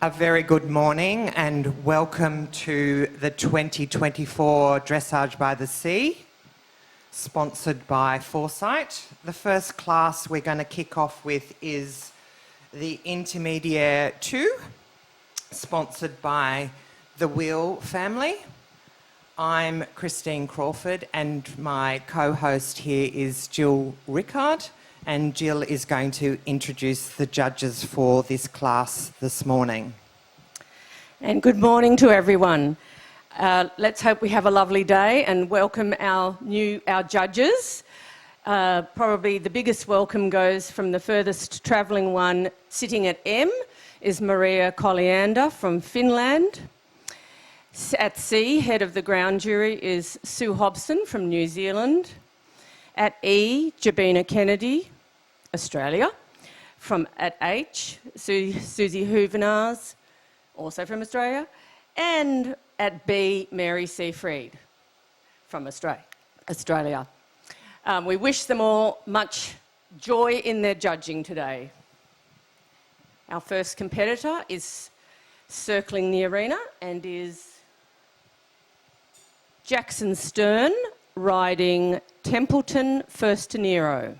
A very good morning and welcome to the 2024 Dressage by the Sea, sponsored by 4CYTE. The first class we're going to kick off with is the Intermediate 2, sponsored by the Wheel family. I'm Christine Crawford and my co-host here is Jill Rickard. And Jill is going to introduce the judges for this class this morning. And good morning to everyone. Let's hope we have a lovely day and welcome our judges. Probably the biggest welcome goes from the furthest travelling one, sitting at M, is Maria Colliander from Finland. At C, head of the ground jury, is Sue Hobson from New Zealand. At E, Jabina Kennedy, Australia. At H, Susie Hoovenars, also from Australia. And at B, Mary Seafried from Australia. We wish them all much joy in their judging today. Our first competitor is circling the arena and is Jackson Stern, riding Templeton First to Nero.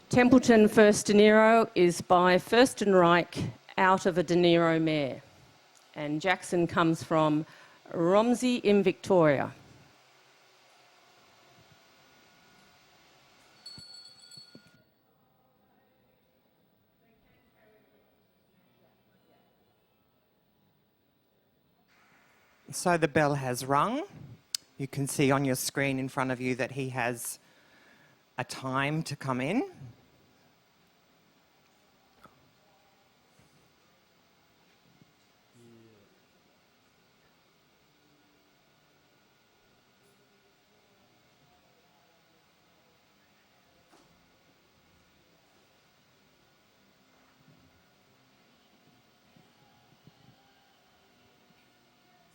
Templeton First De Niro is by First and Reich out of a De Niro mare. And Jackson comes from Romsey in Victoria. So the bell has rung. You can see on your screen in front of you that he has a time to come in.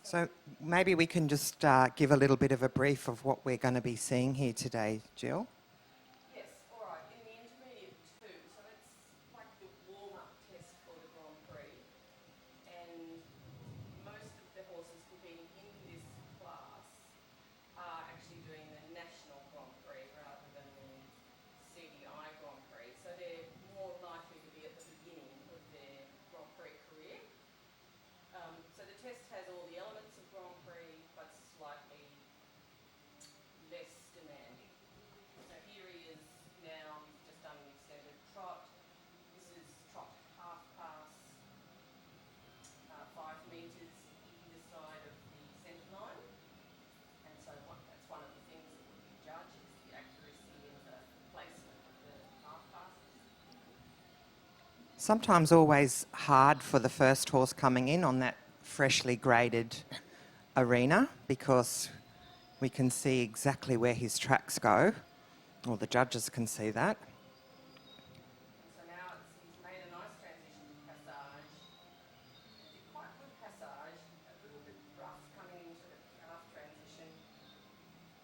So maybe we can just give a little bit of a brief of what we're going to be seeing here today, Jill. Yes, all right. In the Intermediate 2, so it's like the warm-up test for the Grand Prix. And most of the horses competing in this class are actually doing the National Grand Prix rather than the CDI Grand Prix. So they're more likely to be at the beginning of their Grand Prix career. So the test has all the elements of Grand Prix, but slightly less demanding. So here he is now, he's just done an extended trot. This is trot half pass, 5 metres either side of the centre line. And so that's one of the things that we judge is the accuracy and the placement of the half passes. Sometimes always hard for the first horse coming in on that freshly graded arena because we can see exactly where his tracks go, or the judges can see that. So now he's made a nice transition to passage. It's quite good passage, a little bit rough coming into the calf transition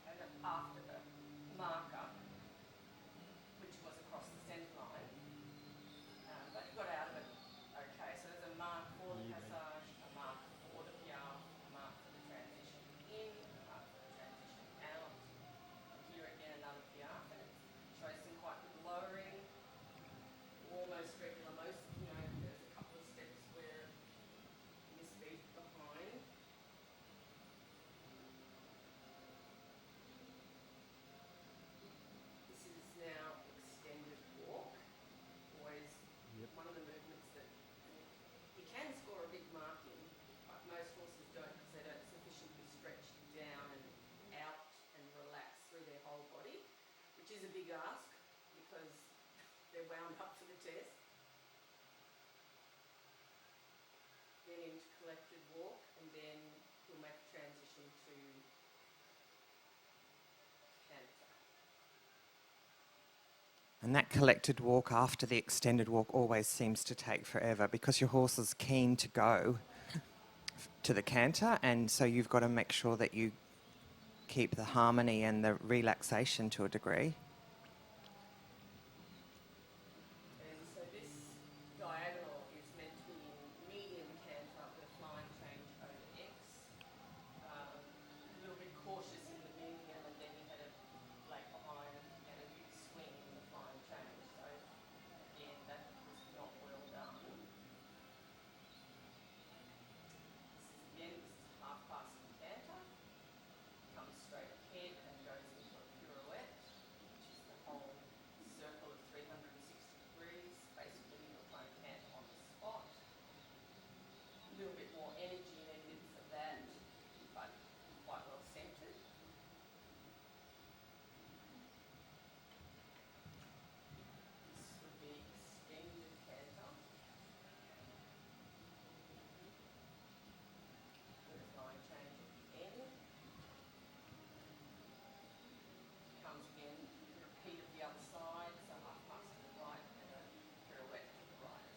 and after the marker, which was across the centre line. But he got out of it okay. So there's a mark for the passage, a mark for the piaffe, a mark for the transition in, a mark for the transition out. Here again another piaffe, and it shows some quite good lowering, almost regular. There's a couple of steps where this beat behind. This is now extended walk. Always one of the movements that you can score a big mark in, but most horses don't because they don't sufficiently stretch down and out and relax through their whole body, which is a big ask because they're wound up for the test. Then into collected walk, and then we'll make a transition to canter. And that collected walk after the extended walk always seems to take forever because your horse is keen to go to the canter, and so you've got to make sure that you keep the harmony and the relaxation to a degree. And so this diagonal is meant to be in medium canter with a flying change over X. A little bit cautious in the medium, and then you had a lag behind and a big swing in the flying change. So again, that was not well done. This is half past the canter, comes straight ahead and goes into a pirouette, which is the whole circle of 360 degrees. Basically, you're trying to canter on the spot. A little bit more energy needed for that, but quite well centred. This would be extended canter. With a flying change at the end. Comes again, repeat of the other side, so half pass to the right and a pirouette to the right.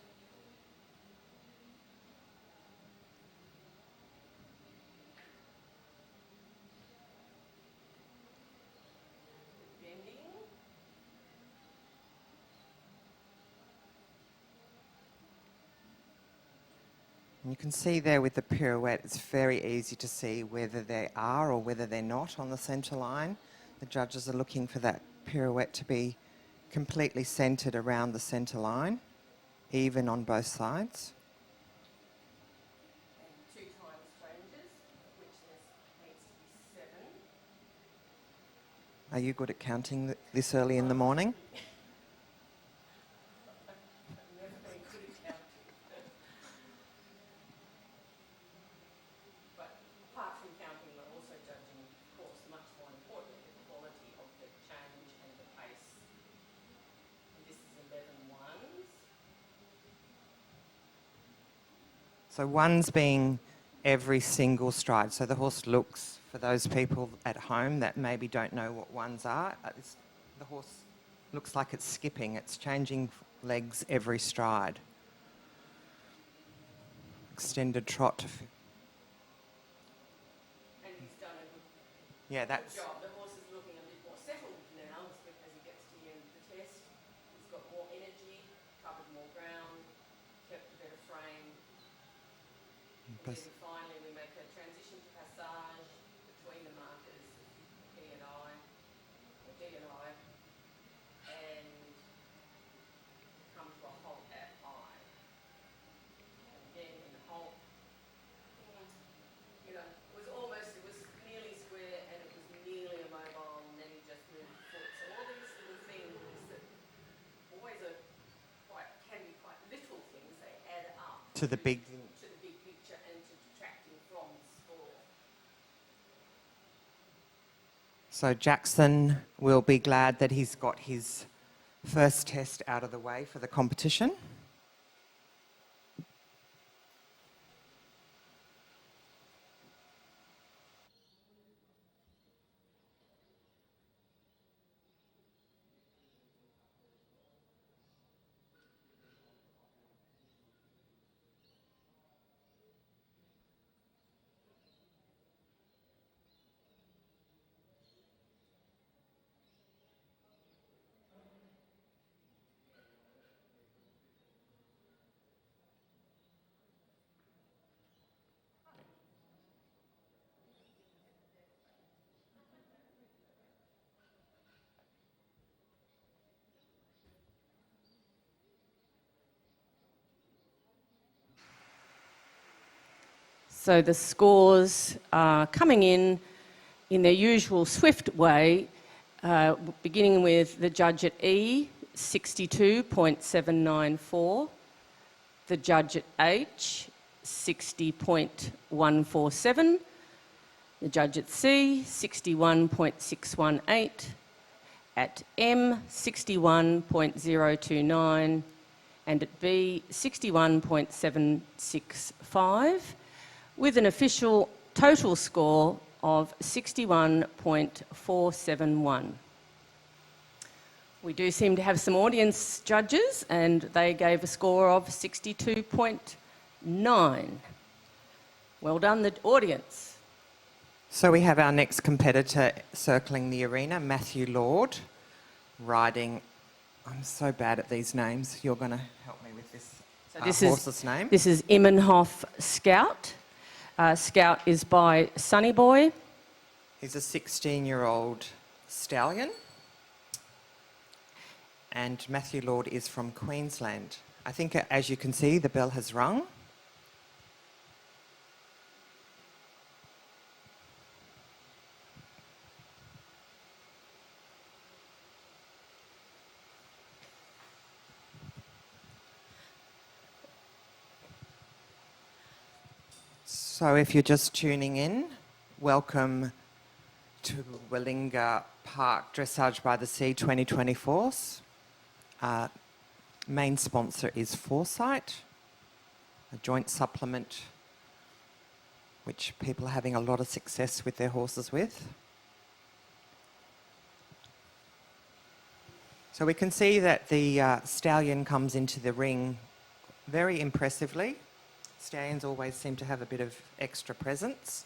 Bending. And you can see there with the pirouette, it's very easy to see whether they are or whether they're not on the centre line. The judges are looking for that pirouette to be completely centred around the centre line, even on both sides. And 2 times changes, of which there needs to be 7. Are you good at counting this early in the morning? I've never been good at counting. But apart from counting, we're also judging, of course, much more importantly, the quality of the change and the pace. And this is 11 ones. So ones being every single stride. So the horse looks, for those people at home that maybe don't know what ones are, the horse looks like it's skipping. It's changing legs every stride. Extended trot. And he's done a Yeah, good job. The horse is looking a bit more settled now as he gets to the end of the test. He's got more energy, covered more ground, kept a better frame. And then finally we make a transition to passage between the markers P and I, or D and I, and come to a halt at I. And again in the halt, you know, it was nearly square and it was nearly immobile, and then he just moved the foot. So all these little things that always can be quite little things, they add up To the big picture and to detracting from the score. So Jackson will be glad that he's got his first test out of the way for the competition. So the scores are coming in their usual swift way, beginning with the judge at E, 62.794, the judge at H, 60.147, the judge at C, 61.618, at M, 61.029, and at B, 61.765, with an official total score of 61.471. We do seem to have some audience judges, and they gave a score of 62.9. Well done, the audience. So we have our next competitor circling the arena, Matthew Lord, riding... I'm so bad at these names. You're going to help me with this, horse's name. This is Immenhof Scout. Scout is by Sunny Boy. He's a 16-year-old stallion. And Matthew Lord is from Queensland. I think, as you can see, the bell has rung. So if you're just tuning in, welcome to Willinga Park Dressage by the Sea 2024. Main sponsor is 4CYTE, a joint supplement which people are having a lot of success with their horses with. So we can see that the stallion comes into the ring very impressively. Stallions always seem to have a bit of extra presence.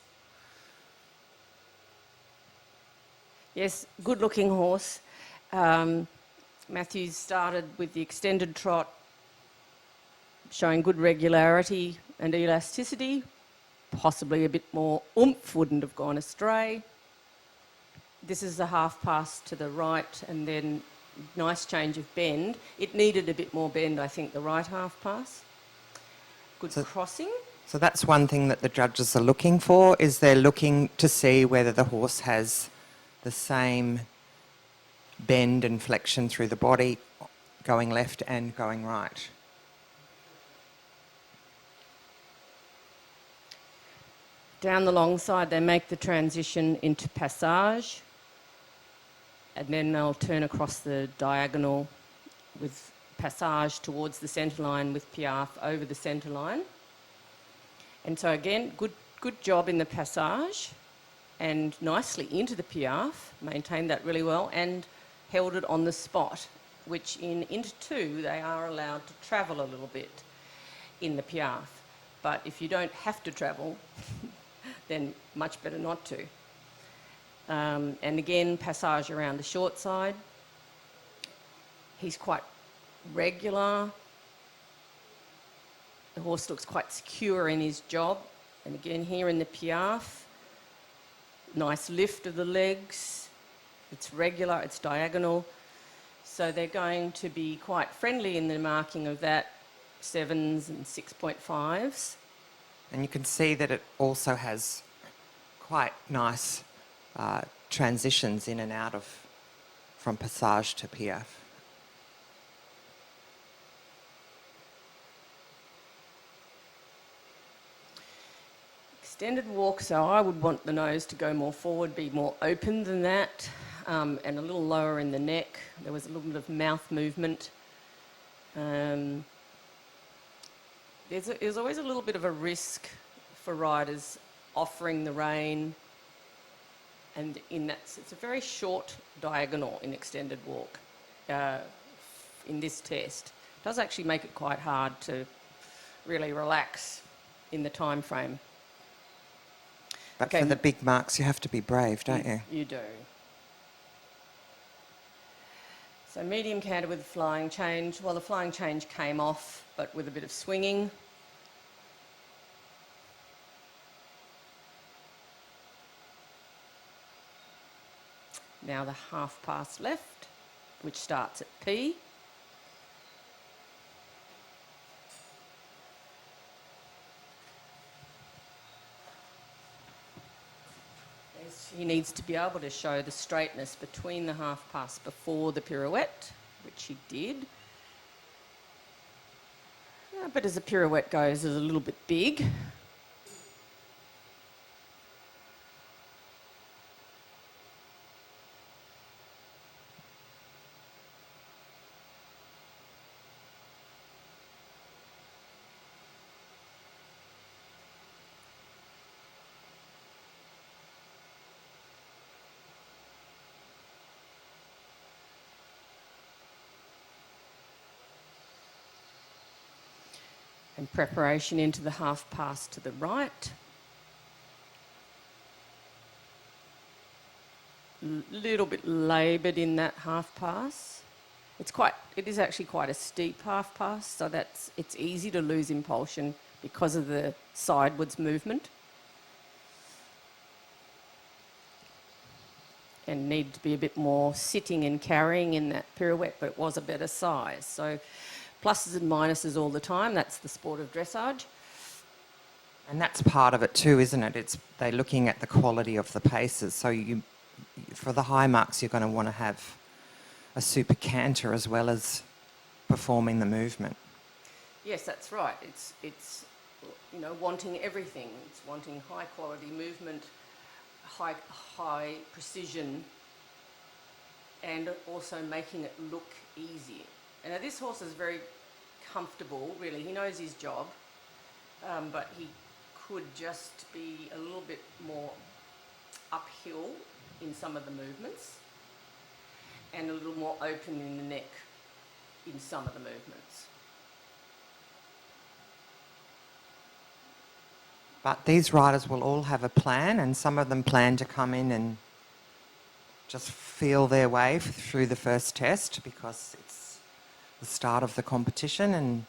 Yes, good-looking horse. Matthew started with the extended trot, showing good regularity and elasticity. Possibly a bit more oomph, wouldn't have gone astray. This is the half pass to the right and then nice change of bend. It needed a bit more bend, I think, the right half pass. Good crossing. So that's one thing that the judges are looking for, is they're looking to see whether the horse has the same bend and flexion through the body, going left and going right. Down the long side, they make the transition into passage, and then they'll turn across the diagonal with passage towards the centre line with piaffe over the centre line. And so again, good job in the passage and nicely into the piaffe, maintained that really well and held it on the spot, which into two they are allowed to travel a little bit in the piaffe. But if you don't have to travel, then much better not to. And again, passage around the short side. He's quite regular. The horse looks quite secure in his job. And again, here in the piaffe, nice lift of the legs. It's regular, it's diagonal. So they're going to be quite friendly in the marking of that, 7s and 6.5s. And you can see that it also has quite nice transitions in and out of, from passage to piaffe. Extended walk, so I would want the nose to go more forward, be more open than that, and a little lower in the neck. There was a little bit of mouth movement. There's always a little bit of a risk for riders offering the rein, and in that it's a very short diagonal in extended walk in this test. It does actually make it quite hard to really relax in the time frame. But for the big marks, you have to be brave, don't you? You do. So medium canter with flying change. Well, the flying change came off, but with a bit of swinging. Now the half pass left, which starts at P. He needs to be able to show the straightness between the half pass before the pirouette, which he did. But as the pirouette goes, it's a little bit big. And preparation into the half pass to the right. little bit laboured in that half pass. It is actually quite a steep half pass, so it's easy to lose impulsion because of the sidewards movement. And need to be a bit more sitting and carrying in that pirouette, but it was a better size. So pluses and minuses all the time. That's the sport of dressage. And that's part of it too, isn't it? They're looking at the quality of the paces. So for the high marks, you're going to want to have a super canter as well as performing the movement. Yes, that's right. It's wanting everything. It's wanting high quality movement, high precision, and also making it look easy. And now this horse is very comfortable, really. He knows his job, but he could just be a little bit more uphill in some of the movements and a little more open in the neck in some of the movements. But these riders will all have a plan, and some of them plan to come in and just feel their way through the first test because it's the start of the competition, and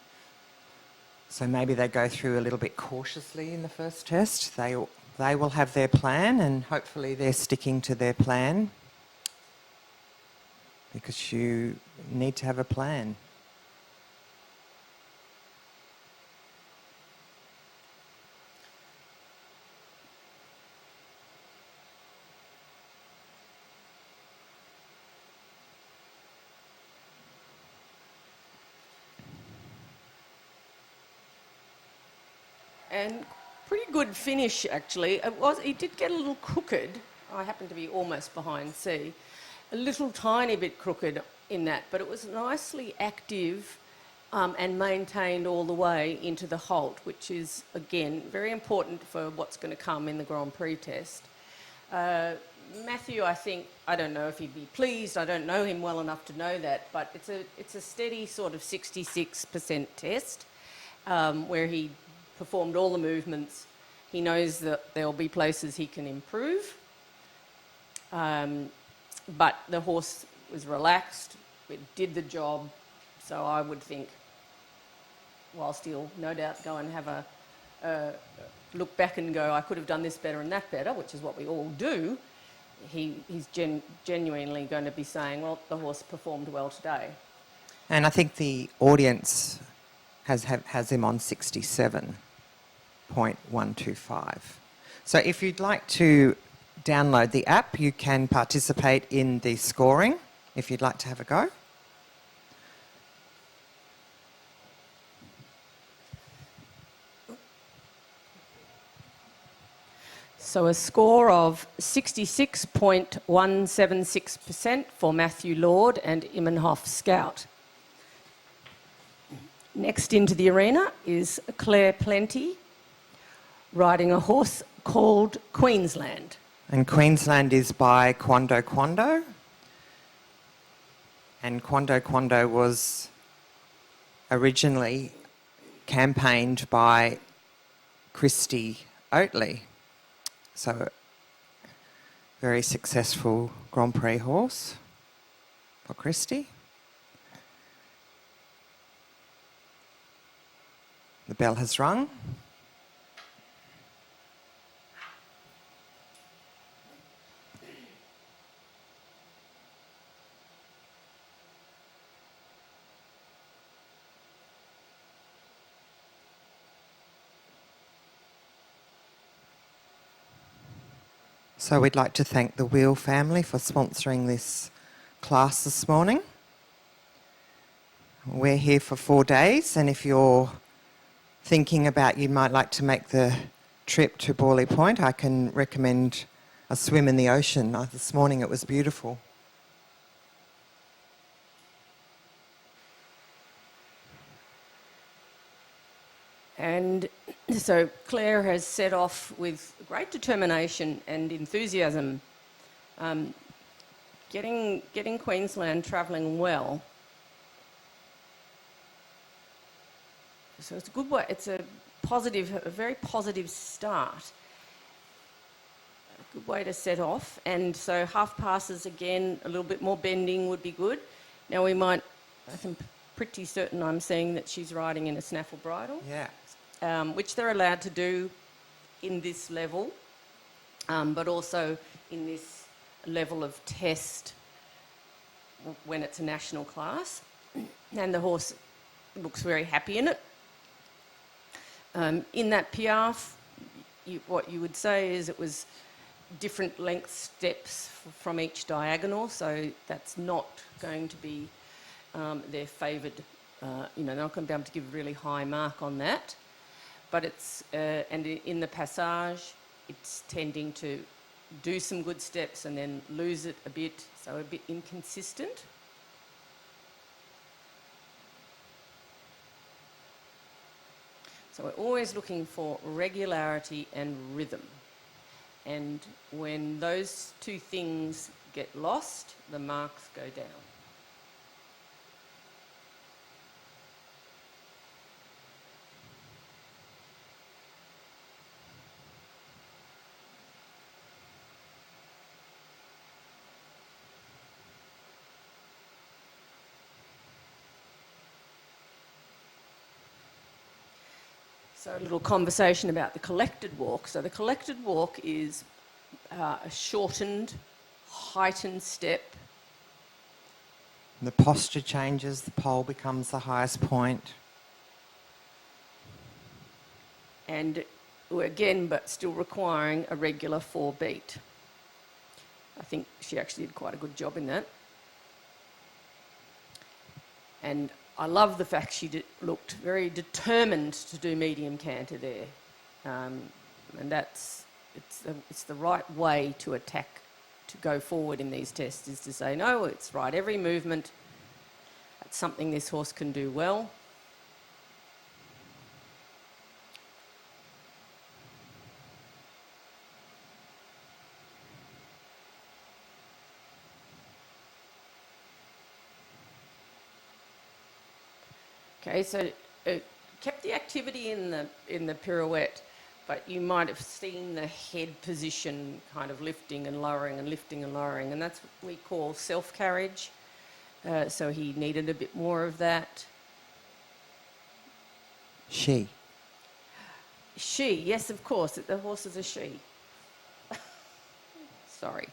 so maybe they go through a little bit cautiously in the first test. They will have their plan, and hopefully they're sticking to their plan because you need to have a plan. And pretty good finish, actually. He did get a little crooked. I happened to be almost behind C. A little tiny bit crooked in that, but it was nicely active and maintained all the way into the halt, which is, again, very important for what's going to come in the Grand Prix test. Matthew, I don't know if he'd be pleased. I don't know him well enough to know that, but it's a steady sort of 66% test where he performed all the movements. He knows that there'll be places he can improve, but the horse was relaxed, it did the job, so I would think, whilst he'll no doubt go and have a look back and go, I could have done this better and that better, which is what we all do, he's genuinely going to be saying, well, the horse performed well today. And I think the audience has him on 67.125. So if you'd like to download the app, you can participate in the scoring if you'd like to have a go. So a score of 66.176% for Matthew Lord and Immenhoff Scout. Next into the arena is Claire Plenty, riding a horse called Queensland. And Queensland is by Quando Quando. And Quando Quando was originally campaigned by Christy Oatley. So, very successful Grand Prix horse for Christy. The bell has rung. So we'd like to thank the Wheel family for sponsoring this class this morning. We're here for 4 days, and if you're thinking about you might like to make the trip to Borley Point, I can recommend a swim in the ocean. This morning it was beautiful. And so Claire has set off with great determination and enthusiasm, getting Queensland travelling well. So it's a good way. It's a very positive start. good way to set off. And so half passes again, a little bit more bending would be good. Now we might, I'm pretty certain I'm seeing that she's riding in a snaffle bridle. Yeah. Which they're allowed to do in this level, but also in this level of test when it's a national class. And the horse looks very happy in it. In that piaffe, what you would say is it was different length steps from each diagonal, so that's not going to be their favoured, they're not going to be able to give a really high mark on that. But it's, and in the passage, it's tending to do some good steps and then lose it a bit, so a bit inconsistent. So we're always looking for regularity and rhythm. And when those two things get lost, the marks go down. So a little conversation about the collected walk. So the collected walk is a shortened, heightened step. The posture changes, the pole becomes the highest point. And again, but still requiring a regular 4 beat. I think she actually did quite a good job in that. And I love the fact she looked very determined to do medium canter there. And it's the right way to attack, to go forward in these tests, is to say, no, it's right, every movement, that's something this horse can do well. Okay, so it kept the activity in the pirouette, but you might have seen the head position kind of lifting and lowering and lifting and lowering, and that's what we call self-carriage. So he needed a bit more of that. She, yes, of course, the horse is a she. Sorry.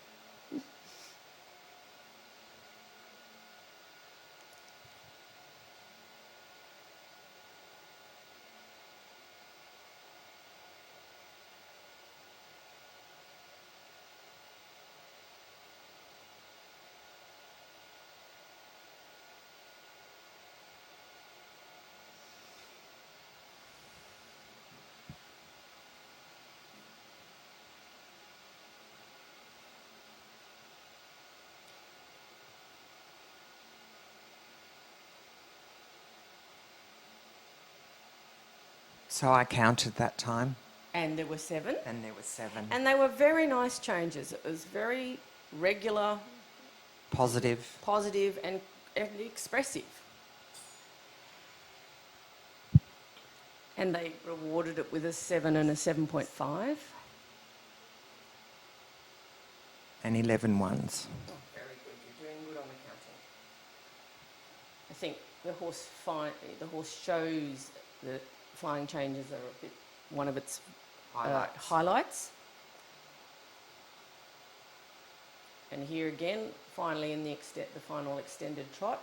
so I counted that time. And there were 7. And there were 7. And they were very nice changes. It was very regular, Positive. and expressive. And they rewarded it with a 7 and a 7.5. And 11 ones. Oh, very good. You're doing good on the counting. I think the horse shows that flying changes are a bit one of its highlights. And here again, finally in the final extended trot,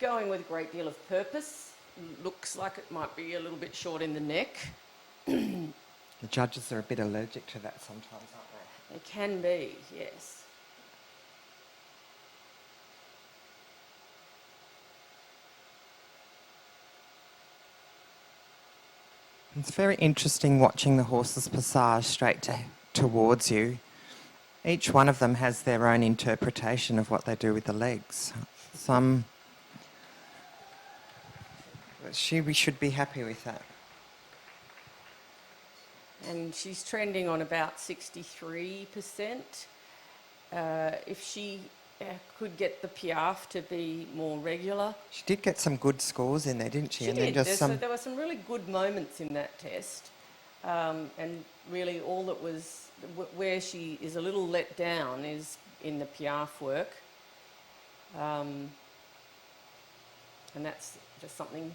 going with a great deal of purpose. Looks like it might be a little bit short in the neck. The judges are a bit allergic to that sometimes, aren't they? They can be, yes. It's very interesting watching the horses passage straight towards you. Each one of them has their own interpretation of what they do with the legs. We should be happy with that. And she's trending on about 63%. If she could get the piaffe to be more regular. She did get some good scores in there, didn't she? She did. There were some really good moments in that test. And really all that was, where she is a little let down is in the piaffe work. And that's just something,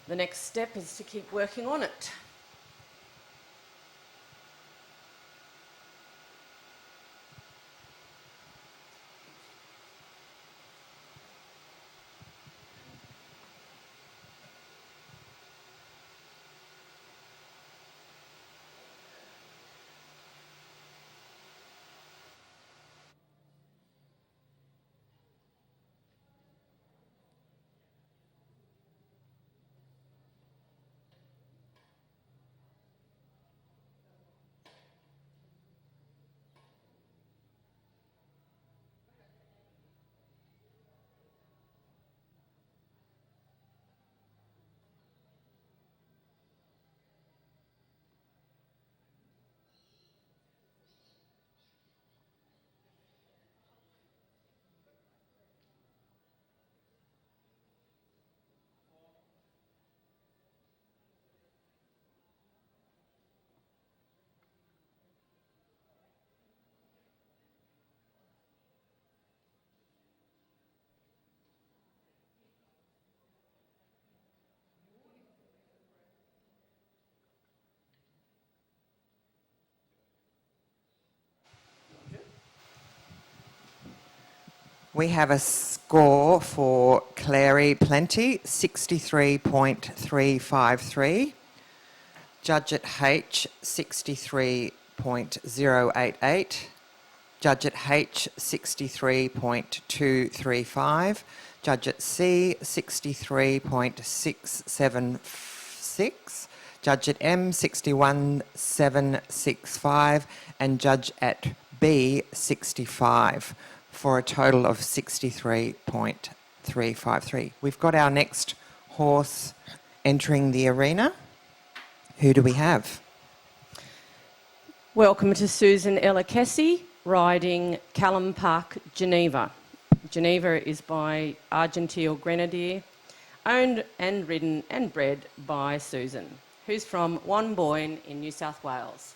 the next step is to keep working on it. We have a score for Clary Plenty, 63.353. Judge at H, 63.088. Judge at H, 63.235. Judge at C, 63.676. Judge at M, 61.765. And Judge at B, 65. For a total of 63.353. We've got our next horse entering the arena. Who do we have? Welcome to Susan Elakessi, riding Callum Park, Geneva. Geneva is by Argentile Grenadier, owned and ridden and bred by Susan, who's from Wonboyne in New South Wales.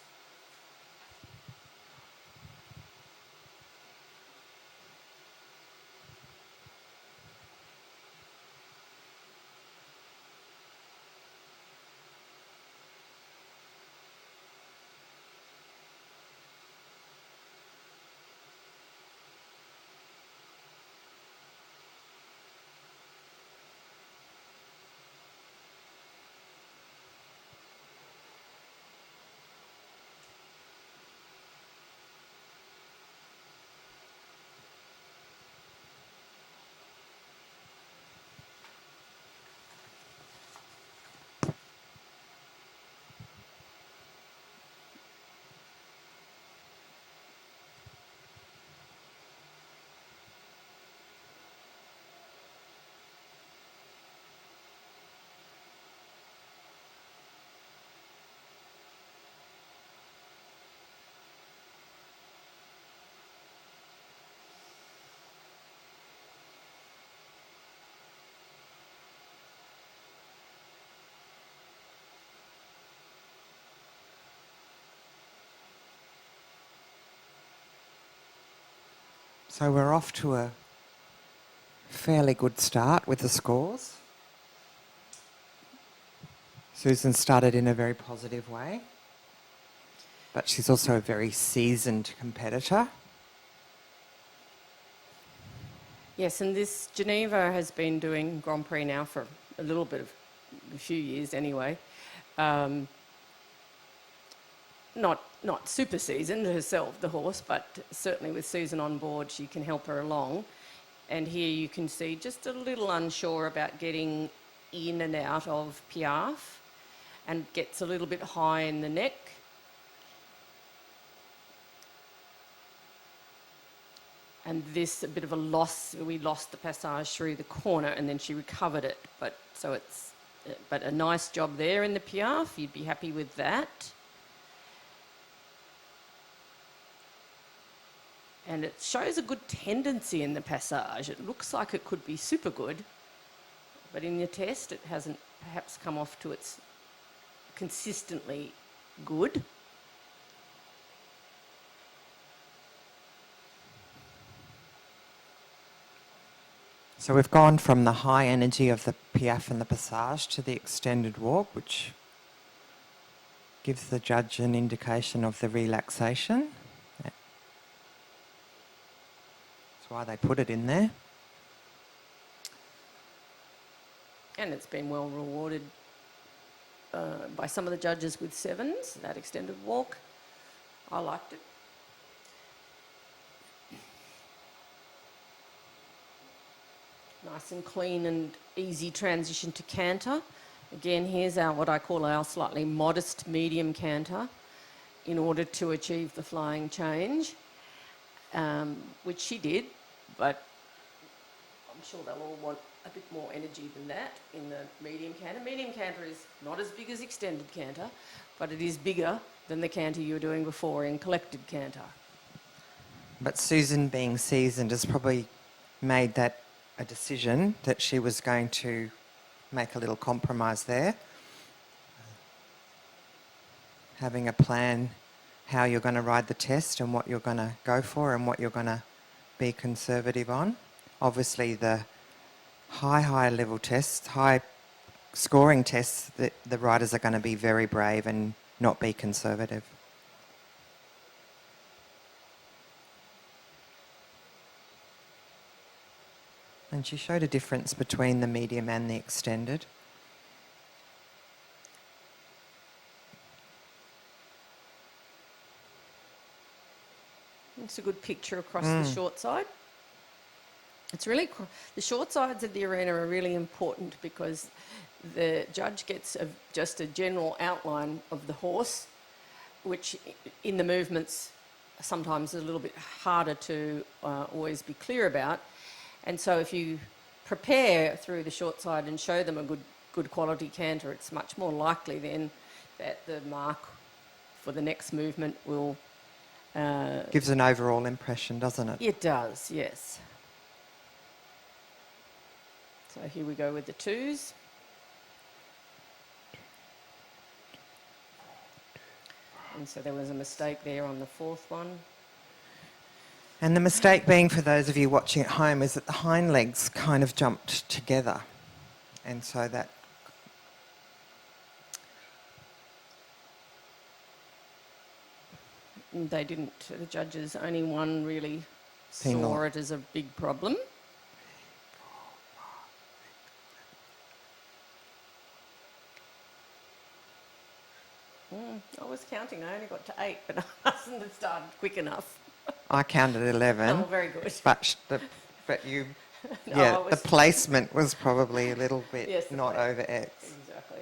So we're off to a fairly good start with the scores. Susan started in a very positive way, but she's also a very seasoned competitor. Yes, and this Geneva has been doing Grand Prix now for a few years anyway. Not super seasoned herself, the horse, but certainly with Susan on board, she can help her along. And here you can see just a little unsure about getting in and out of piaffe, and gets a little bit high in the neck. And this, a bit of a loss, we lost the passage through the corner and then she recovered it. But a nice job there in the piaffe, you'd be happy with that. And it shows a good tendency in the passage. It looks like it could be super good, but in the test it hasn't perhaps come off to its consistently Good. So we've gone from the high energy of the piaffe and the passage to the extended walk, which gives the judge an indication of the relaxation. That's why they put it in there. And it's been well rewarded by some of the judges with 7s, that extended walk. I liked it. Nice and clean and easy transition to canter. Again, here's our what I call our slightly modest medium canter in order to achieve the flying change, which she did, but I'm sure they'll all want a bit more energy than that in the medium canter. Medium canter is not as big as extended canter, but it is bigger than the canter you were doing before in collected canter. But Susan, being seasoned, has probably made that a decision that she was going to make a little compromise there. Having a plan how you're going to ride the test and what you're going to go for and what you're going to be conservative on. Obviously the high level tests, high scoring tests, the riders are going to be very brave and not be conservative. And she showed a difference between the medium and the extended. It's a good picture across the short side. It's really the short sides of the arena are really important because the judge gets just a general outline of the horse, which in the movements sometimes is a little bit harder to always be clear about. And so if you prepare through the short side and show them a good quality canter, it's much more likely then that the mark for the next movement will... Gives an overall impression, doesn't it? It does, yes. So here we go with the 2s. And so there was a mistake there on the 4th one. And the mistake being, for those of you watching at home, is that the hind legs kind of jumped together. And so that... They didn't, the judges, only one really saw it as a big problem. I was counting, I only got to 8, but I mustn't have started quick enough. I counted 11. Oh, very good. But you... No, the placement was probably a little bit not over X. Exactly.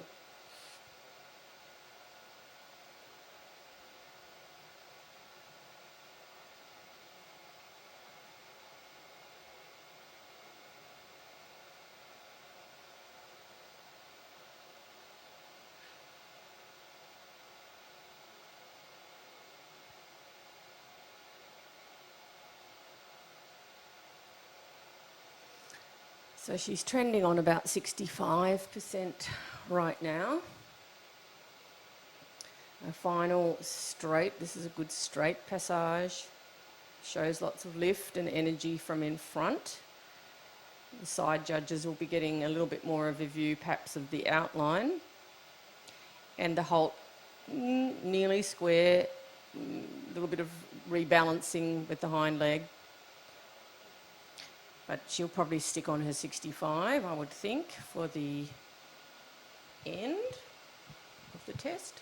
So she's trending on about 65% right now. A final straight, this is a good straight passage. Shows lots of lift and energy from in front. The side judges will be getting a little bit more of a view perhaps of the outline. And the halt nearly square, a little bit of rebalancing with the hind leg. But she'll probably stick on her 65, I would think, for the end of the test.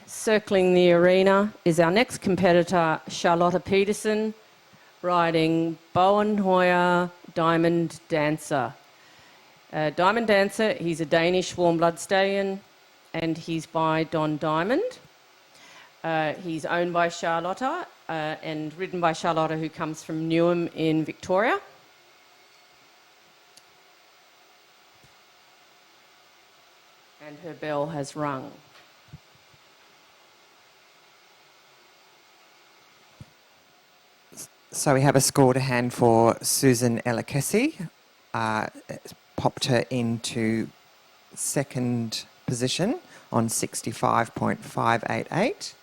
Circling the arena is our next competitor, Charlotta Peterson, riding Bowen Hoyer Diamond Dancer. Diamond Dancer, he's a Danish warm blood stallion. and he's by Don Diamond. He's owned by Charlotta and ridden by Charlotta, who comes from Newham in Victoria. And her bell has rung. So we have a score to hand for Susan Elikesi. Popped her into second position on 65.588.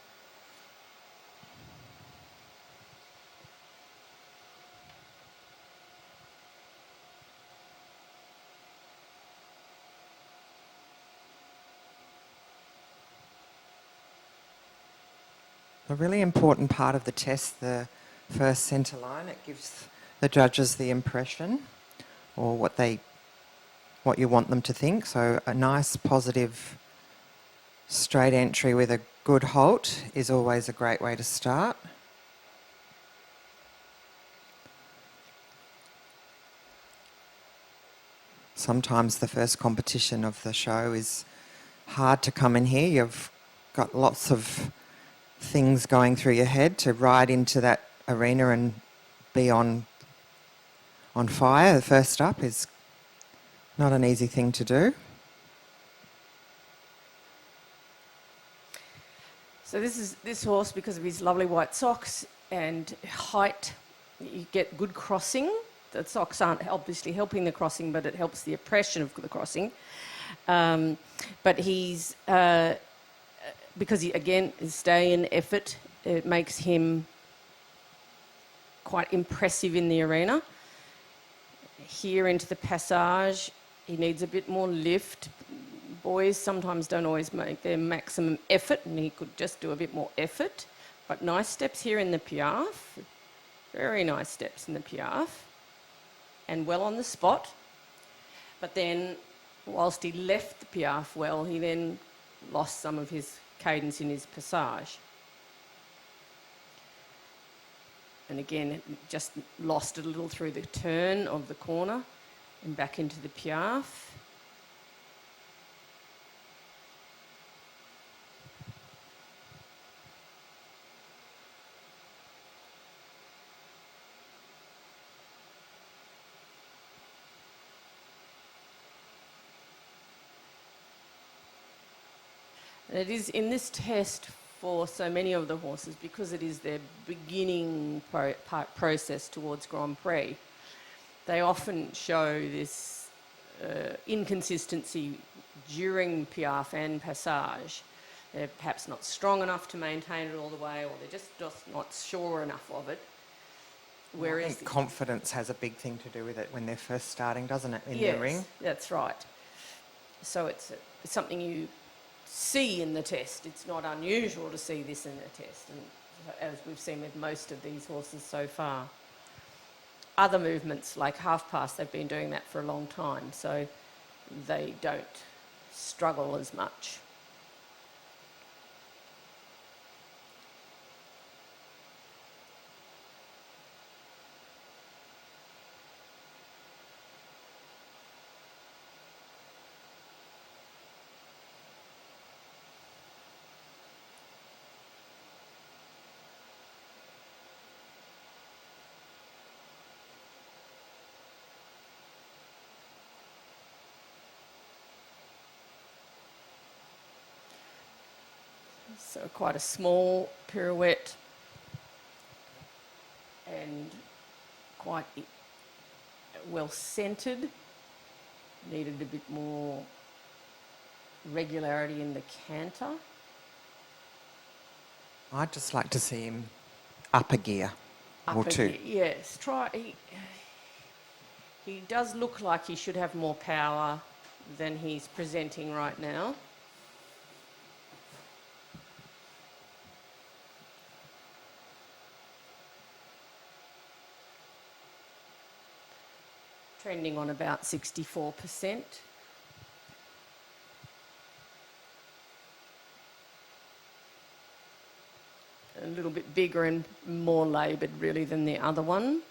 A really important part of the test, the first centre line. It gives the judges the impression or what you want them to think. So a nice, positive, straight entry with a good halt is always a great way to start. Sometimes the first competition of the show is hard to come in here. You've got lots of things going through your head to ride into that arena and be on fire. The first up is not an easy thing to do. So this horse, because of his lovely white socks and height, you get good crossing. The socks aren't obviously helping the crossing, but it helps the oppression of the crossing. But he's, because he, again, his stay and effort, it makes him quite impressive in the arena. Here into the passage, he needs a bit more lift. Boys sometimes don't always make their maximum effort, and he could just do a bit more effort. But nice steps here in the piaffe. Very nice steps in the piaffe. And well on the spot. But then, whilst he left the piaffe well, he then lost some of his cadence in his passage. And again, just lost it a little through the turn of the corner and back into the piaffe. And it is in this test for so many of the horses, because it is their beginning process towards Grand Prix, they often show this inconsistency during piaffe and passage. They're perhaps not strong enough to maintain it all the way, or they're just not sure enough of it. Whereas I think confidence has a big thing to do with it when they're first starting, doesn't it, in the ring? Yes, that's right. So it's something you see in the test. It's not unusual to see this in the test, and as we've seen with most of these horses so far. Other movements like half pass, they've been doing that for a long time, so they don't struggle as much. So quite a small pirouette and quite well centred. Needed a bit more regularity in the canter. I'd just like to see him up a gear or two. Yes, he does look like he should have more power than he's presenting right now. Trending on about 64%. A little bit bigger and more laboured really than the other one.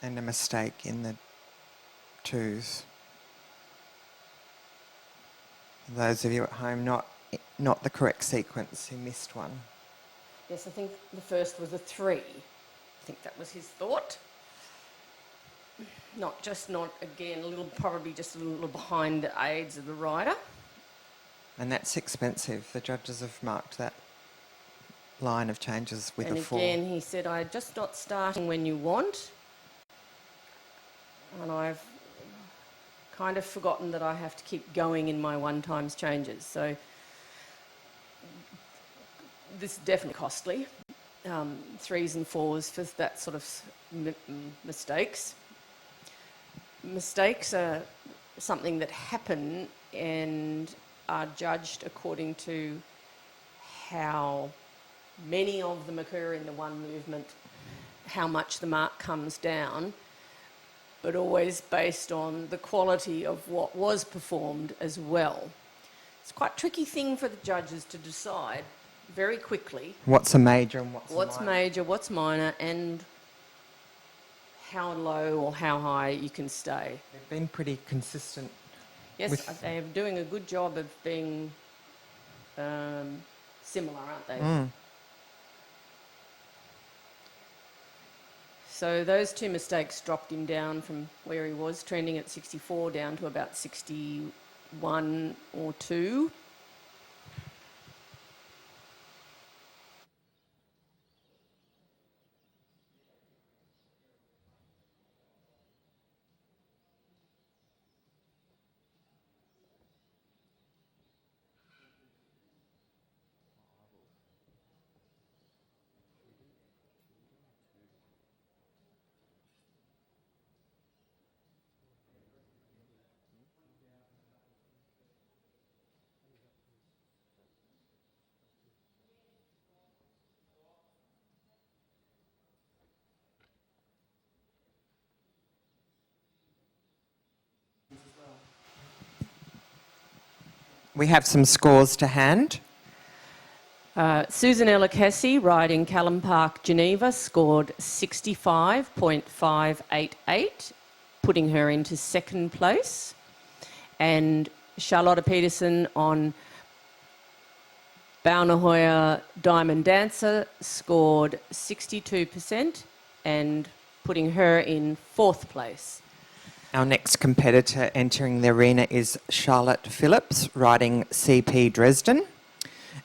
And a mistake in the twos. Those of you at home, not the correct sequence, who missed one. Yes, I think the first was a 3. I think that was his thought. Not again, probably just a little behind the aids of the rider. And that's expensive. The judges have marked that line of changes with And a 4. again, he said, I'm just not starting when you want. And I've kind of forgotten that I have to keep going in my 1x changes. So this is definitely costly. 3s and 4s for that sort of mistakes. Mistakes are something that happen and are judged according to how many of them occur in the one movement, how much the mark comes down, but always based on the quality of what was performed as well. It's quite a tricky thing for the judges to decide very quickly. What's a major and what's What's a minor? major, what's minor, and how low or how high you can stay. They've been pretty consistent. Yes, they're doing a good job of being similar, aren't they? Mm. So those 2 mistakes dropped him down from where he was trending at 64 down to about 61 or 2. We have some scores to hand. Susan Ella Casey, riding Callum Park, Geneva, scored 65.588, putting her into 2nd place. And Charlotta Peterson on Baunahoya Diamond Dancer scored 62% and putting her in 4th place. Our next competitor entering the arena is Charlotte Phillips, riding CP Dresden.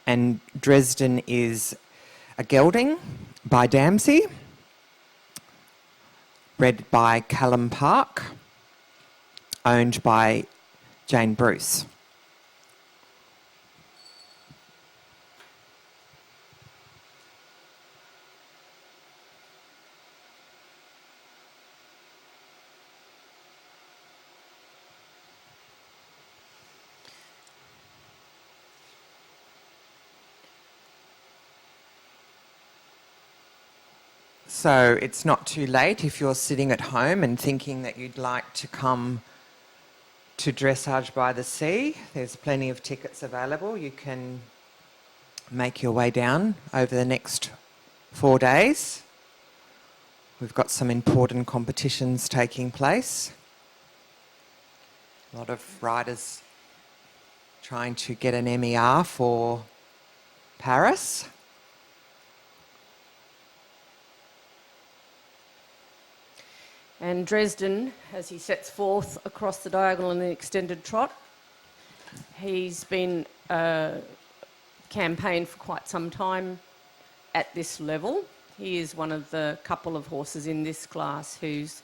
And Dresden is a gelding by Damsey, bred by Callum Park, owned by Jane Bruce. So it's not too late if you're sitting at home and thinking that you'd like to come to Dressage by the Sea. There's plenty of tickets available. You can make your way down over the next 4 days. We've got some important competitions taking place. A lot of riders trying to get an MER for Paris. And Dresden, as he sets forth across the diagonal in the extended trot, he's been campaigned for quite some time at this level. He is one of the couple of horses in this class who's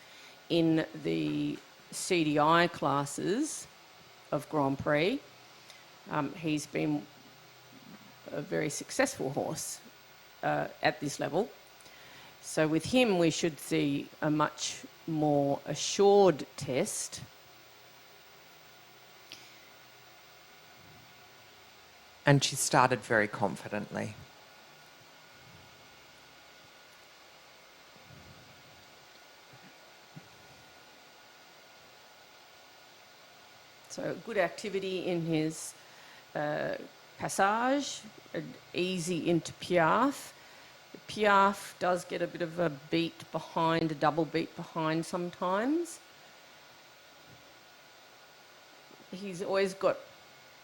in the CDI classes of Grand Prix. He's been a very successful horse at this level. So with him, we should see a much more assured test. And she started very confidently. So good activity in his passage, easy into piaffe, The Piaffe does get a bit of a beat behind, a double beat behind sometimes. He's always got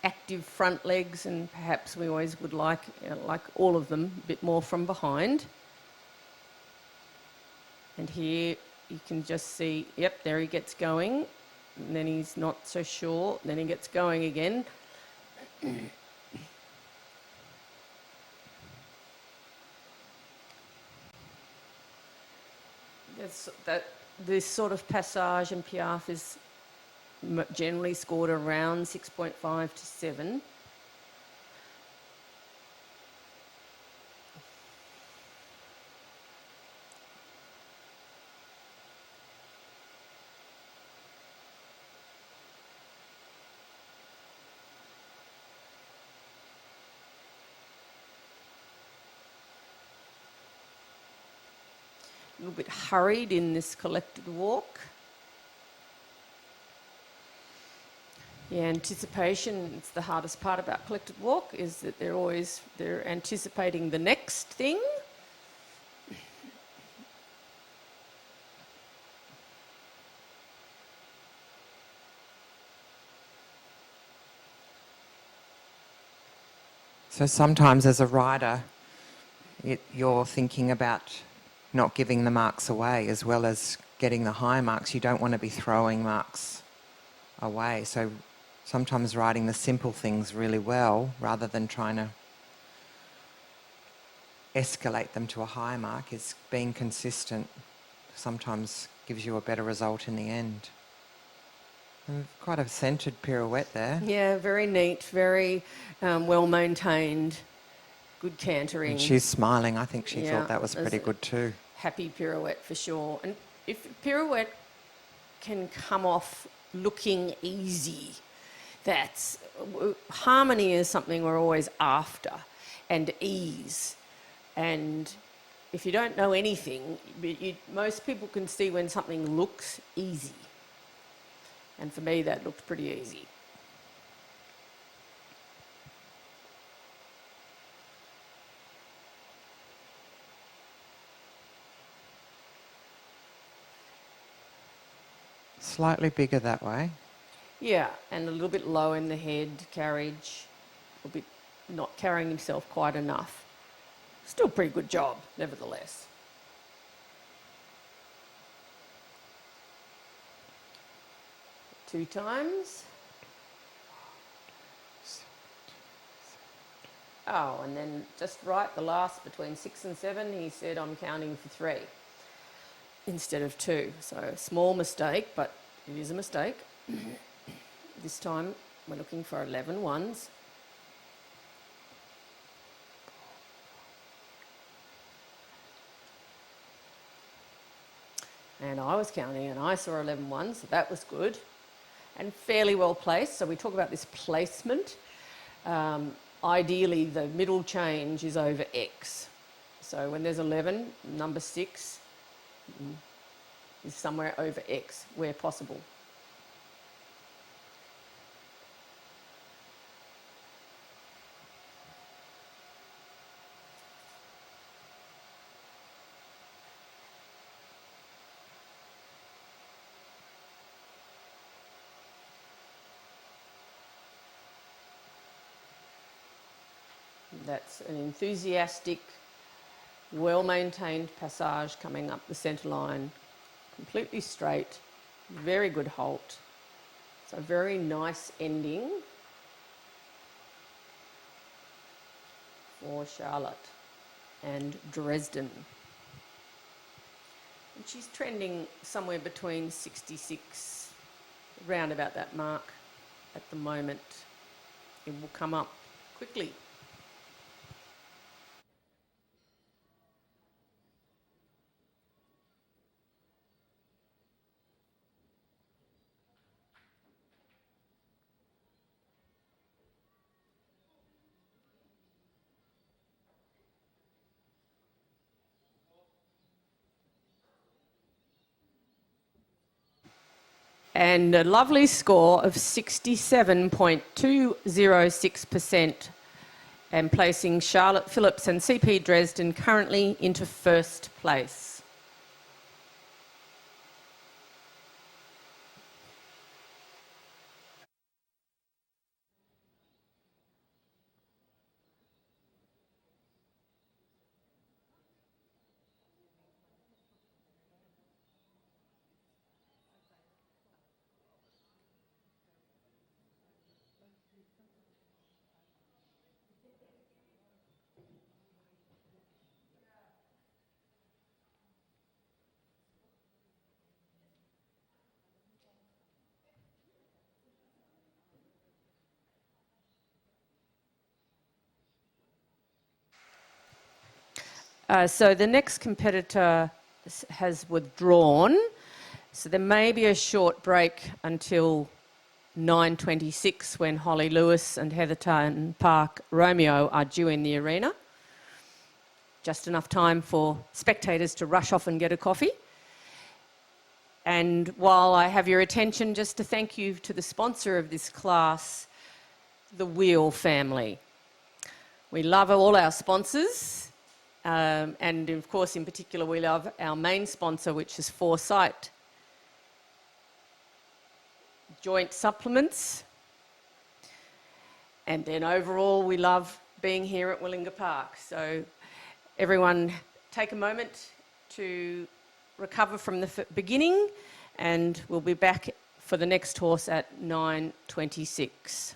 active front legs, and perhaps we always would like all of them, a bit more from behind. And here you can just see, yep, there he gets going, and then he's not so sure, then he gets going again. This sort of passage and Piaffe is generally scored around 6.5 to 7. A little bit hurried in this collected walk. Yeah, anticipation, it's the hardest part about collected walk, is that they're anticipating the next thing. So sometimes as a rider, you're thinking about not giving the marks away as well as getting the high marks. You don't want to be throwing marks away. So sometimes riding the simple things really well rather than trying to escalate them to a high mark is being consistent. Sometimes gives you a better result in the end. And quite a centred pirouette there. Yeah, very neat, very well maintained, good cantering. And she's smiling. I think she thought that was pretty good too. Happy pirouette for sure. And if a pirouette can come off looking easy, that's harmony is something we're always after, and ease. And if you don't know anything, most people can see when something looks easy. And for me, that looked pretty easy. Slightly bigger that way. Yeah, and a little bit low in the head carriage, a bit not carrying himself quite enough. Still pretty good job, nevertheless. Two times. Oh, and then just right, the last between 6 and 7, he said, I'm counting for 3 instead of 2. So a small mistake, but it is a mistake. This time we're looking for 11 ones. And I was counting and I saw 11 ones, so that was good. And fairly well placed. So we talk about this placement. Ideally, the middle change is over X. So when there's 11, number 6 is somewhere over X where possible. That's an enthusiastic, well-maintained passage coming up the centre line, completely straight, very good halt. So very nice ending for Charlotte and Dresden. And she's trending somewhere between 66, around about that mark at the moment. It will come up quickly. And a lovely score of 67.206% and placing Charlotte Phillips and CP Dresden currently into first place. So the next competitor has withdrawn, so there may be a short break until 9:26 when Holly Lewis and Heatherton Park Romeo are due in the arena. Just enough time for spectators to rush off and get a coffee. And while I have your attention, just to thank you to the sponsor of this class, the Wheel family. We love all our sponsors. And of course, in particular, we love our main sponsor, which is 4CYTE Joint Supplements. And then overall, we love being here at Willinga Park. So everyone take a moment to recover from the beginning, and we'll be back for the next horse at 9:26.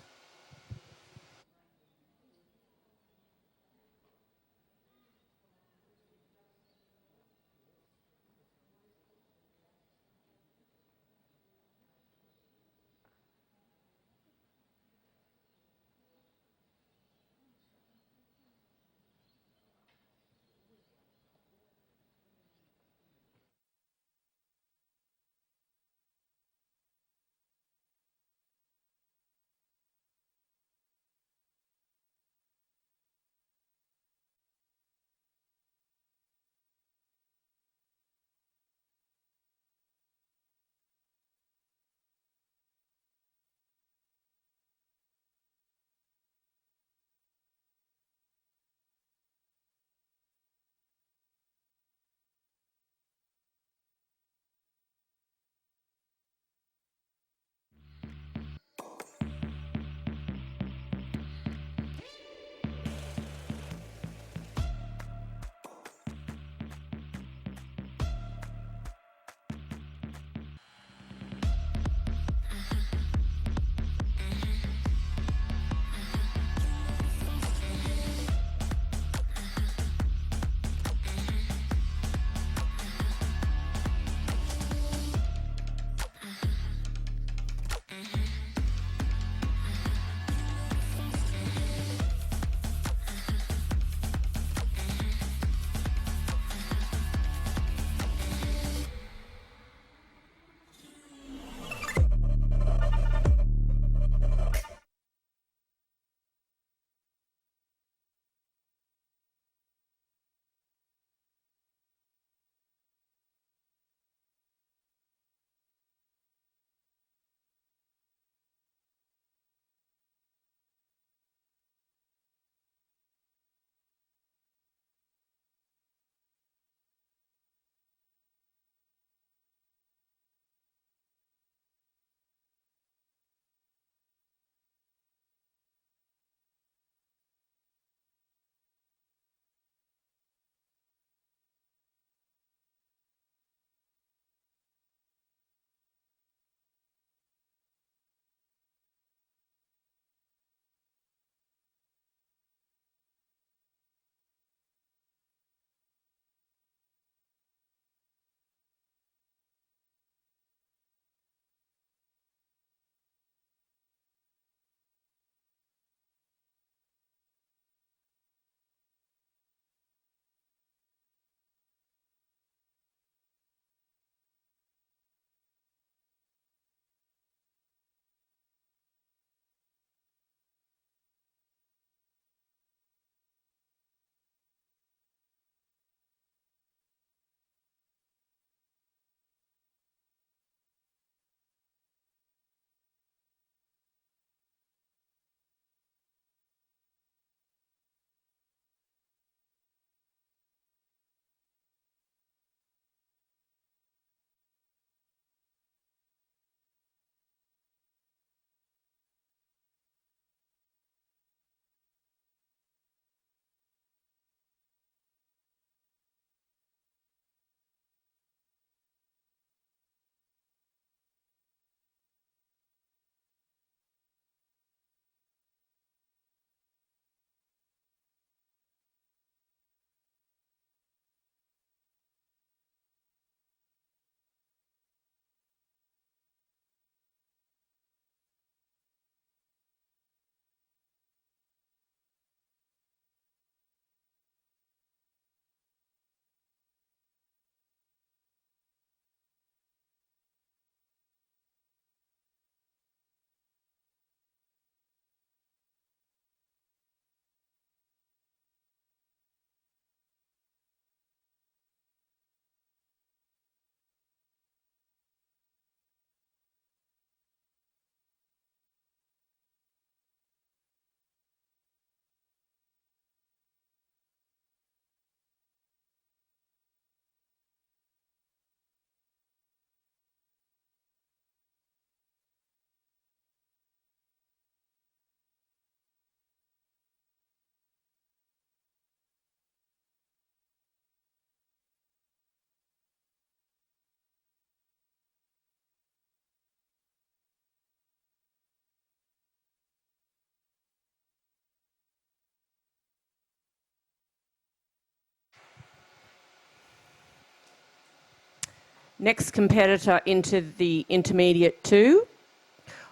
Next competitor into the intermediate 2,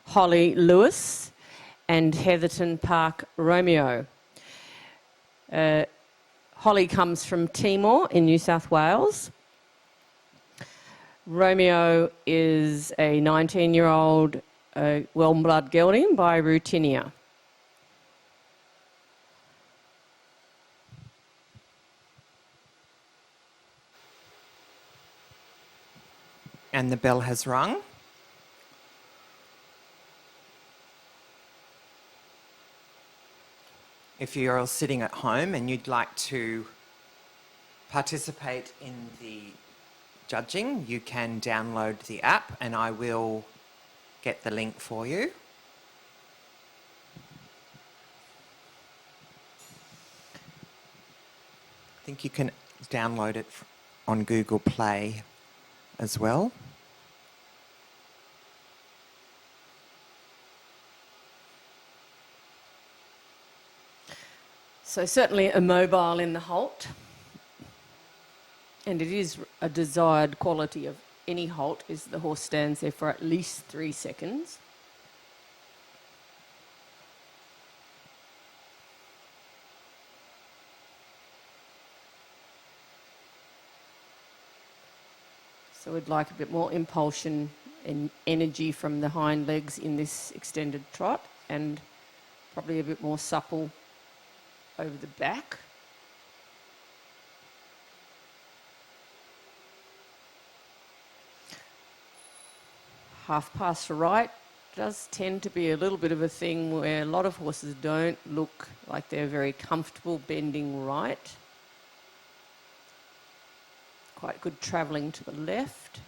Holly Lewis and Heatherton Park Romeo. Holly comes from Timor in New South Wales. Romeo is a 19-year-old warm-blood gelding by Routinia. And the bell has rung. If you're all sitting at home and you'd like to participate in the judging, you can download the app and I will get the link for you. I think you can download it on Google Play as well. So certainly a mobile in the halt, and it is a desired quality of any halt is the horse stands there for at least 3 seconds. So we'd like a bit more impulsion and energy from the hind legs in this extended trot, and probably a bit more supple over the back. Half past right does tend to be a little bit of a thing where a lot of horses don't look like they're very comfortable bending right. Quite good travelling to the left,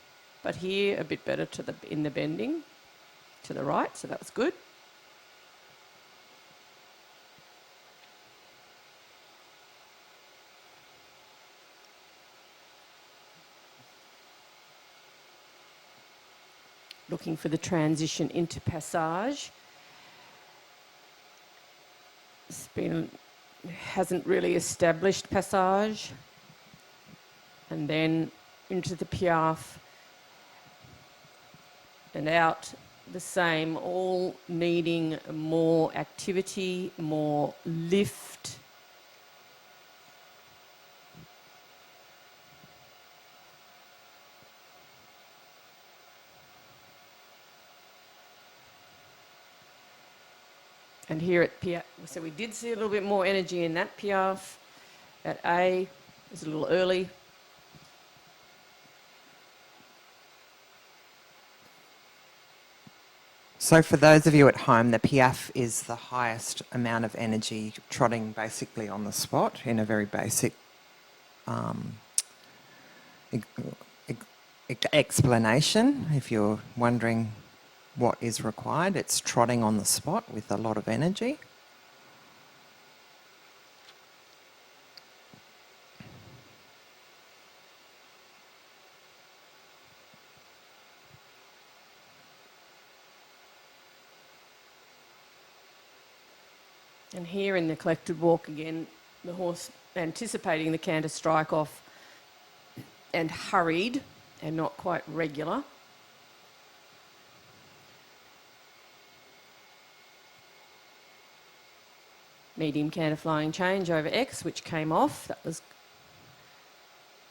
but here a bit better in the bending to the right, so that was good. Looking for the transition into passage. Hasn't really established passage. And then into the piaffe and out the same, all needing more activity, more lift. And here at piaffe, so we did see a little bit more energy in that piaffe. At A, it was a little early. So for those of you at home, the piaffe is the highest amount of energy, trotting basically on the spot in a very basic explanation. If you're wondering what is required, it's trotting on the spot with a lot of energy. And here in the collected walk again, the horse anticipating the canter strike off and hurried and not quite regular. Medium canter flying change over X, which came off. That was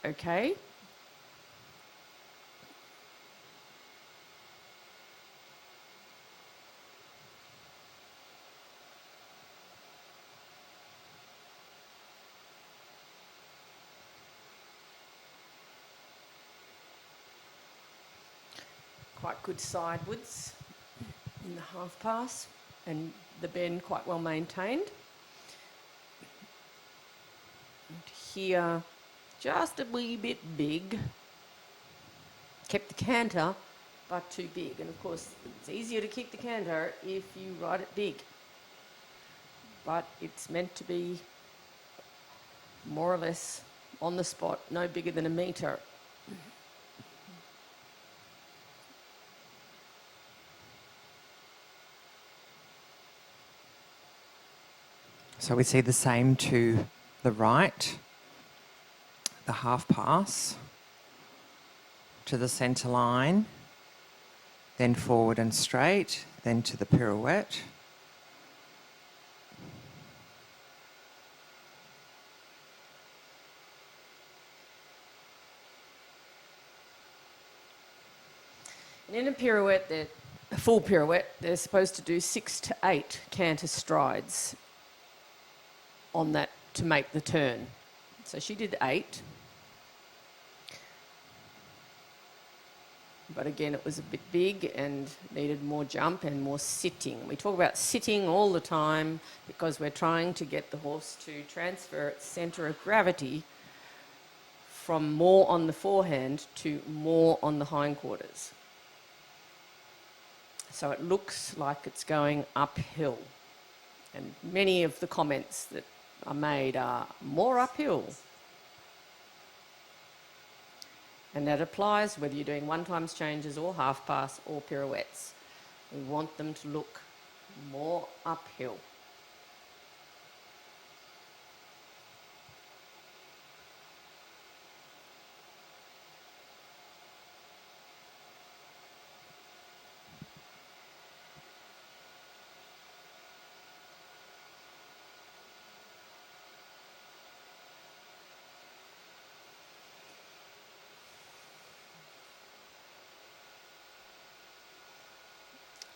okay. Quite good sidewards in the half pass, and the bend quite well maintained. And here, just a wee bit big. Kept the canter, but too big. And of course, it's easier to keep the canter if you ride it big. But it's meant to be more or less on the spot, no bigger than a metre. So we see the same to the right, the half pass. to the centre line, then forward and straight, then to the pirouette. And in a pirouette, a full pirouette, they're supposed to do 6 to 8 canter strides on that to make the turn. So she did 8. But again, it was a bit big and needed more jump and more sitting. We talk about sitting all the time because we're trying to get the horse to transfer its centre of gravity from more on the forehand to more on the hindquarters. So it looks like it's going uphill. And many of the comments that are made are more uphill. And that applies whether you're doing 1 times changes or half pass or pirouettes. We want them to look more uphill.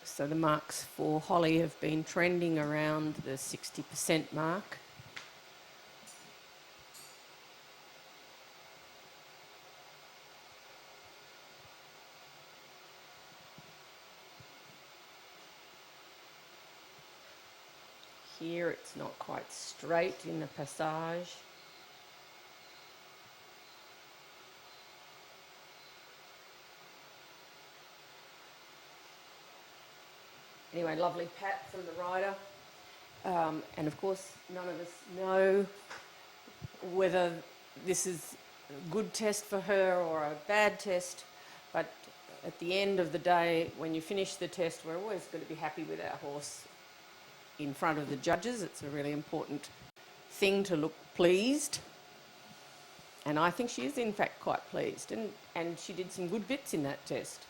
So the marks for Holly have been trending around the 60% mark. Here it's not quite straight in the passage. Anyway, lovely pat from the rider. And of course, none of us know whether this is a good test for her or a bad test. But at the end of the day, when you finish the test, we're always going to be happy with our horse in front of the judges. It's a really important thing to look pleased. And I think she is, in fact, quite pleased. And she did some good bits in that test.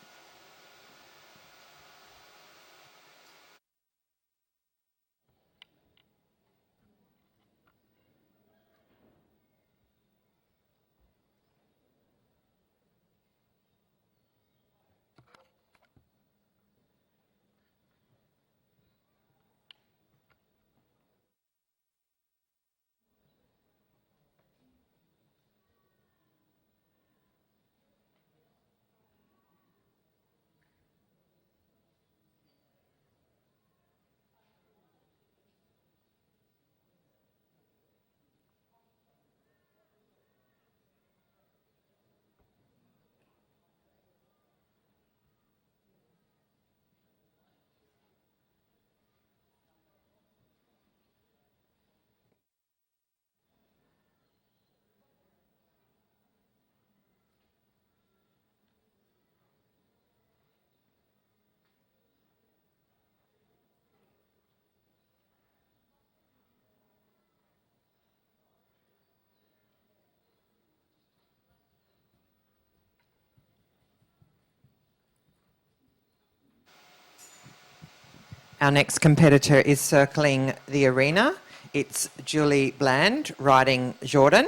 Our next competitor is circling the arena. It's Julie Bland riding Jordan,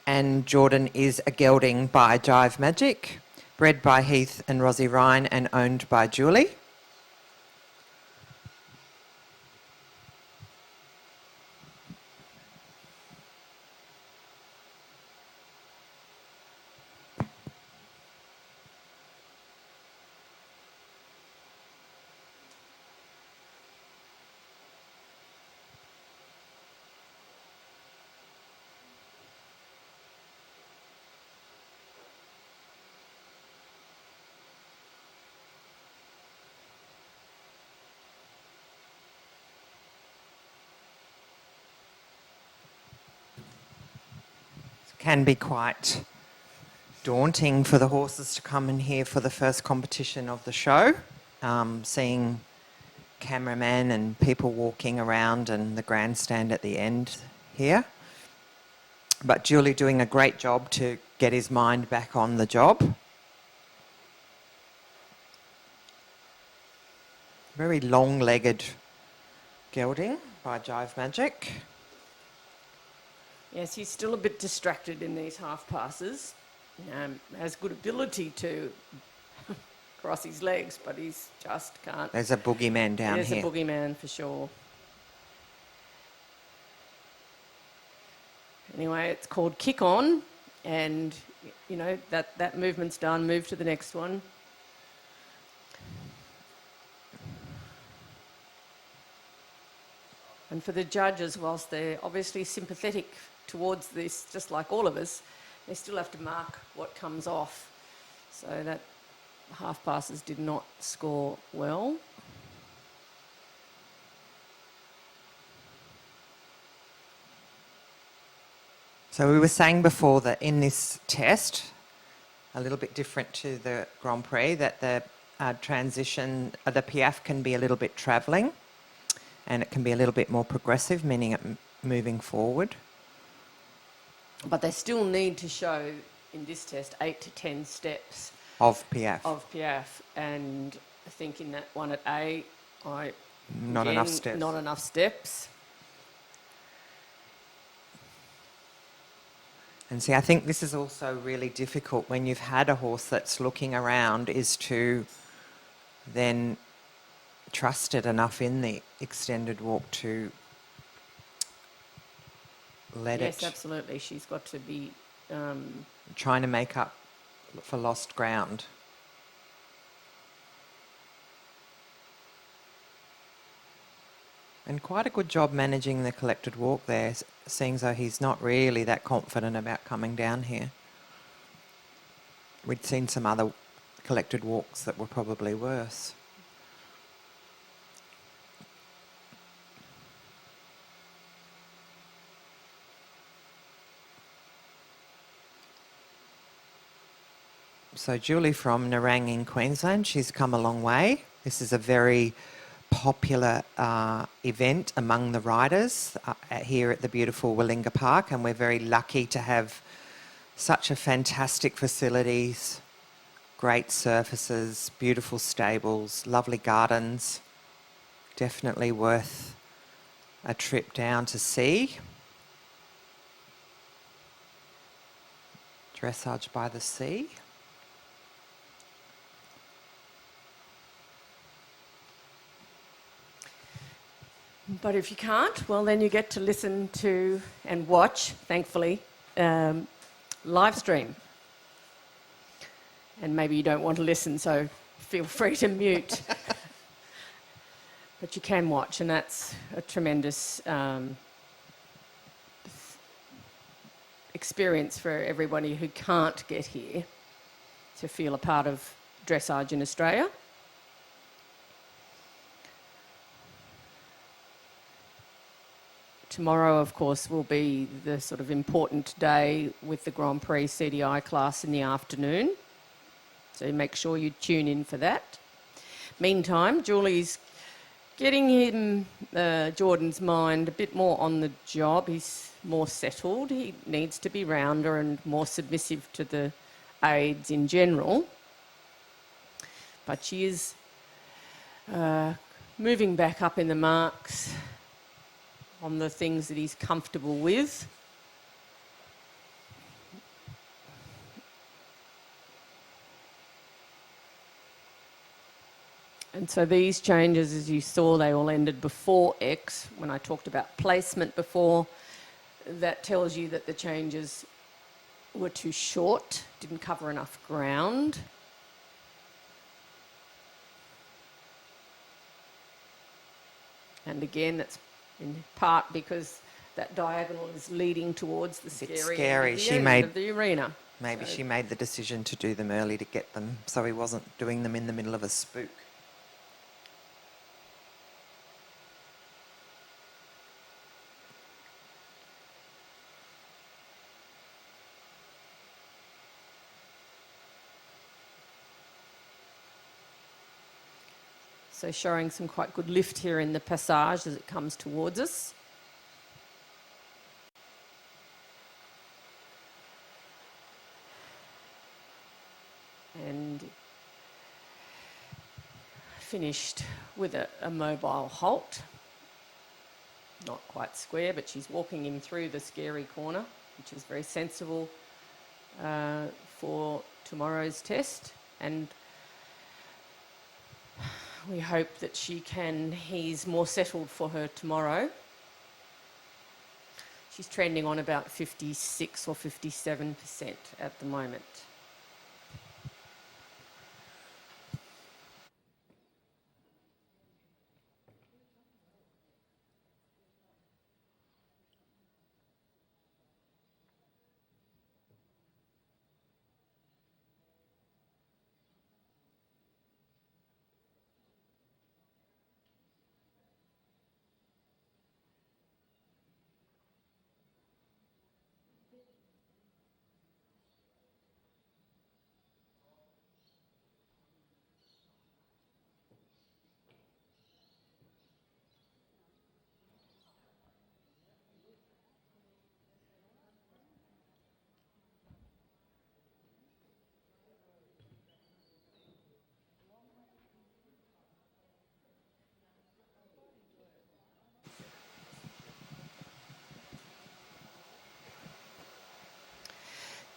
and Jordan is a gelding by Jive Magic, bred by Heath and Rosie Ryan and owned by Julie. Can be quite daunting for the horses to come in here for the first competition of the show, seeing cameramen and people walking around and the grandstand at the end here. But Julie doing a great job to get his mind back on the job. Very long-legged gelding by Jive Magic. Yes, he's still a bit distracted in these half passes. Has good ability to cross his legs, but he's just can't. There's a boogeyman down There's here. a boogeyman for sure. Anyway, it's called kick on, and you know that movement's done. Move to the next one. And for the judges, whilst they're obviously sympathetic towards this, just like all of us, they still have to mark what comes off. So that half passes did not score well. So we were saying before that in this test, a little bit different to the Grand Prix, that the transition, the piaffe can be a little bit travelling, and it can be a little bit more progressive, meaning it moving forward. But they still need to show in this test 8 to 10 steps Of piaffe. of piaffe. And I think in that one at A, Not enough steps. Not enough steps. And see, I think this is also really difficult when you've had a horse that's looking around, is to then trust it enough in the extended walk to let it. Yes, absolutely. She's got to be Trying to make up for lost ground. And quite a good job managing the collected walk there, seeing as though he's not really that confident about coming down here. We'd seen some other collected walks that were probably worse. So Julie from Nerang in Queensland, she's come a long way. This is a very popular event among the riders here at the beautiful Willinga Park, and we're very lucky to have such a fantastic facilities, great surfaces, beautiful stables, lovely gardens. Definitely worth a trip down to see. Dressage by the Sea. But if you can't, well, then you get to listen to and watch, thankfully, live stream. And maybe you don't want to listen, so feel free to mute. But you can watch, and that's a tremendous experience for everybody who can't get here to feel a part of dressage in Australia. Tomorrow, of course, will be the sort of important day with the Grand Prix CDI class in the afternoon. So make sure you tune in for that. Meantime, Julie's getting him, Jordan's mind, a bit more on the job. He's more settled. He needs to be rounder and more submissive to the aids in general. But she is moving back up in the marks on the things that he's comfortable with. And so these changes, as you saw, they all ended before X. When I talked about placement before, that tells you that the changes were too short, didn't cover enough ground. And again, that's in part because that diagonal is leading towards the scary end of the arena. Maybe she made the decision to do them early to get them, so he wasn't doing them in the middle of a spook. So showing some quite good lift here in the passage as it comes towards us. finished with a mobile halt. Not quite square, but she's walking him through the scary corner, which is very sensible for tomorrow's test. And we hope that he's more settled for her tomorrow. She's trending on about 56 or 57% at the moment.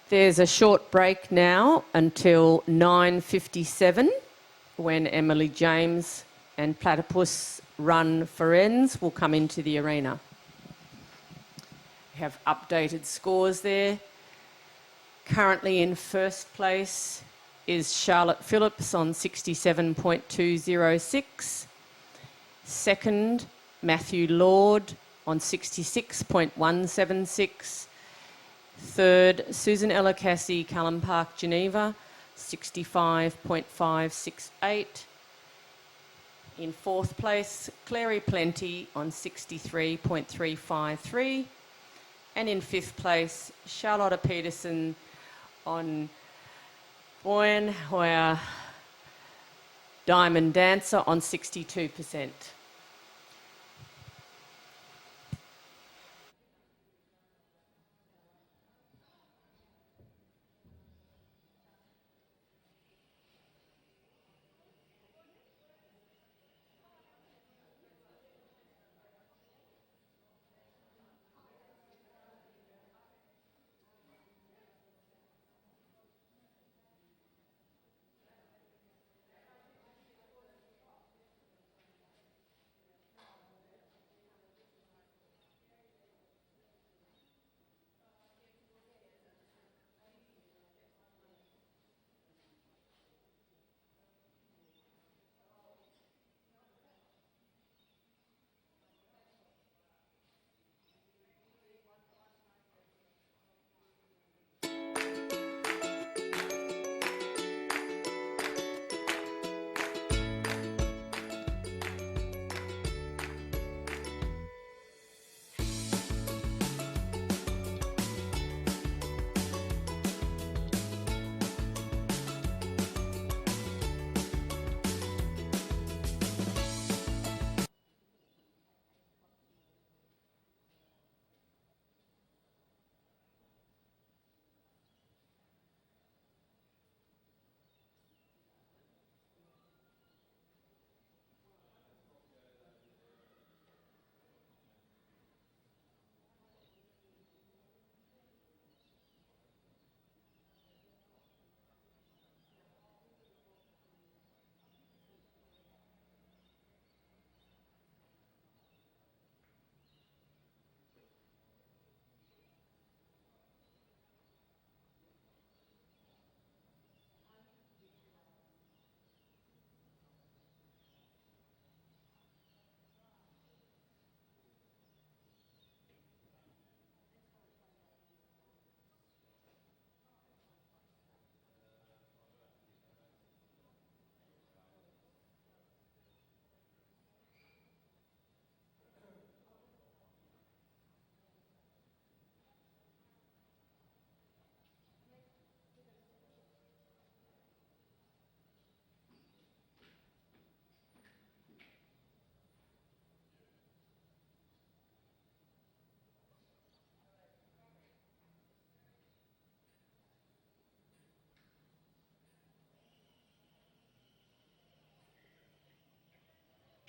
There's a short break now until 9:57 when Emily James and Platypus Run Ferenz will come into the arena. We have updated scores there. Currently in first place is Charlotte Phillips on 67.206. Second, Matthew Lord on 66.176. Third, Susan Ella Cassie, Cullen Park, Geneva, 65.568. In fourth place, Clary Plenty on 63.353. And in fifth place, Charlotta Peterson on Boyan Hoya Diamond Dancer on 62%.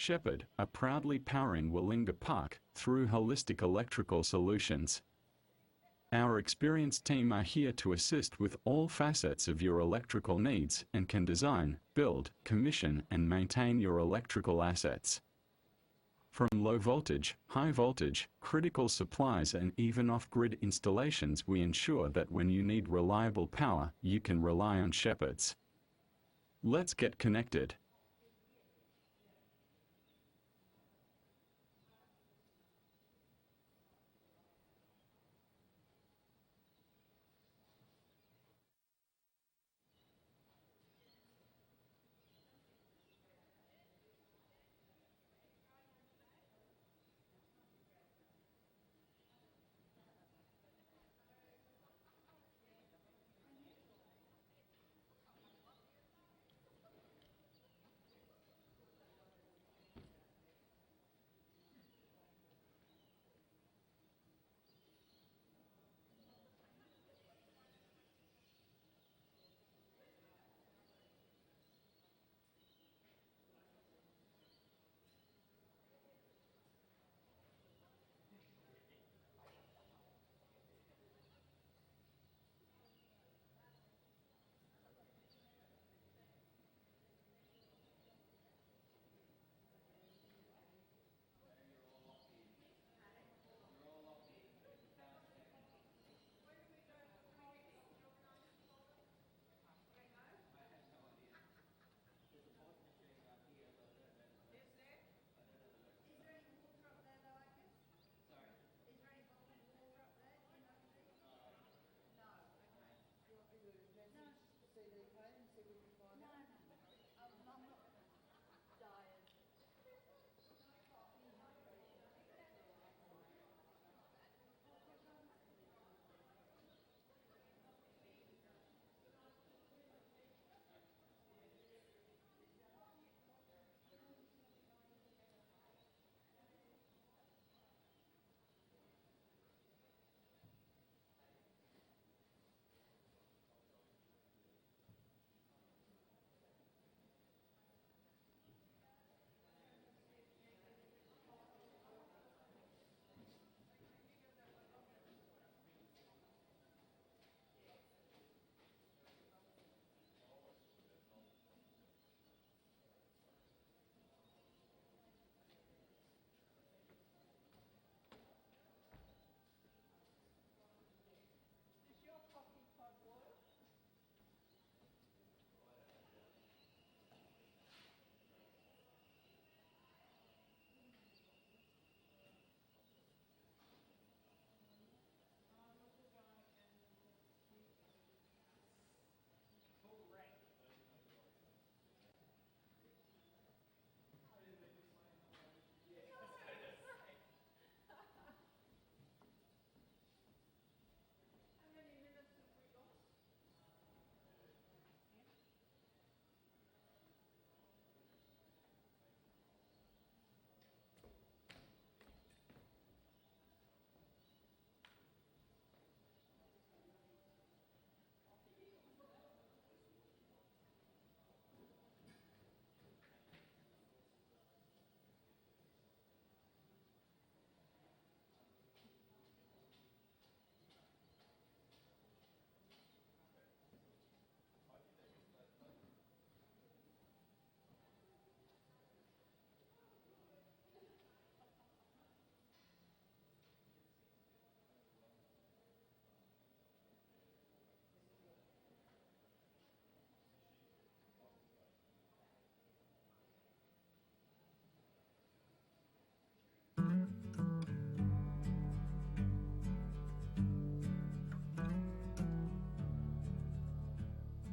Shepherd are proudly powering Willinga Park through holistic electrical solutions. Our experienced team are here to assist with all facets of your electrical needs and can design, build, commission and maintain your electrical assets. From low voltage, high voltage, critical supplies and even off-grid installations, we ensure that when you need reliable power, you can rely on Shepherds. Let's get connected.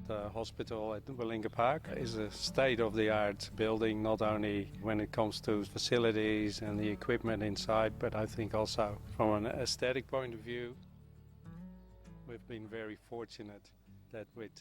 The hospital at Willinga Park is a state-of-the-art building, not only when it comes to facilities and the equipment inside, but I think also from an aesthetic point of view. We've been very fortunate that with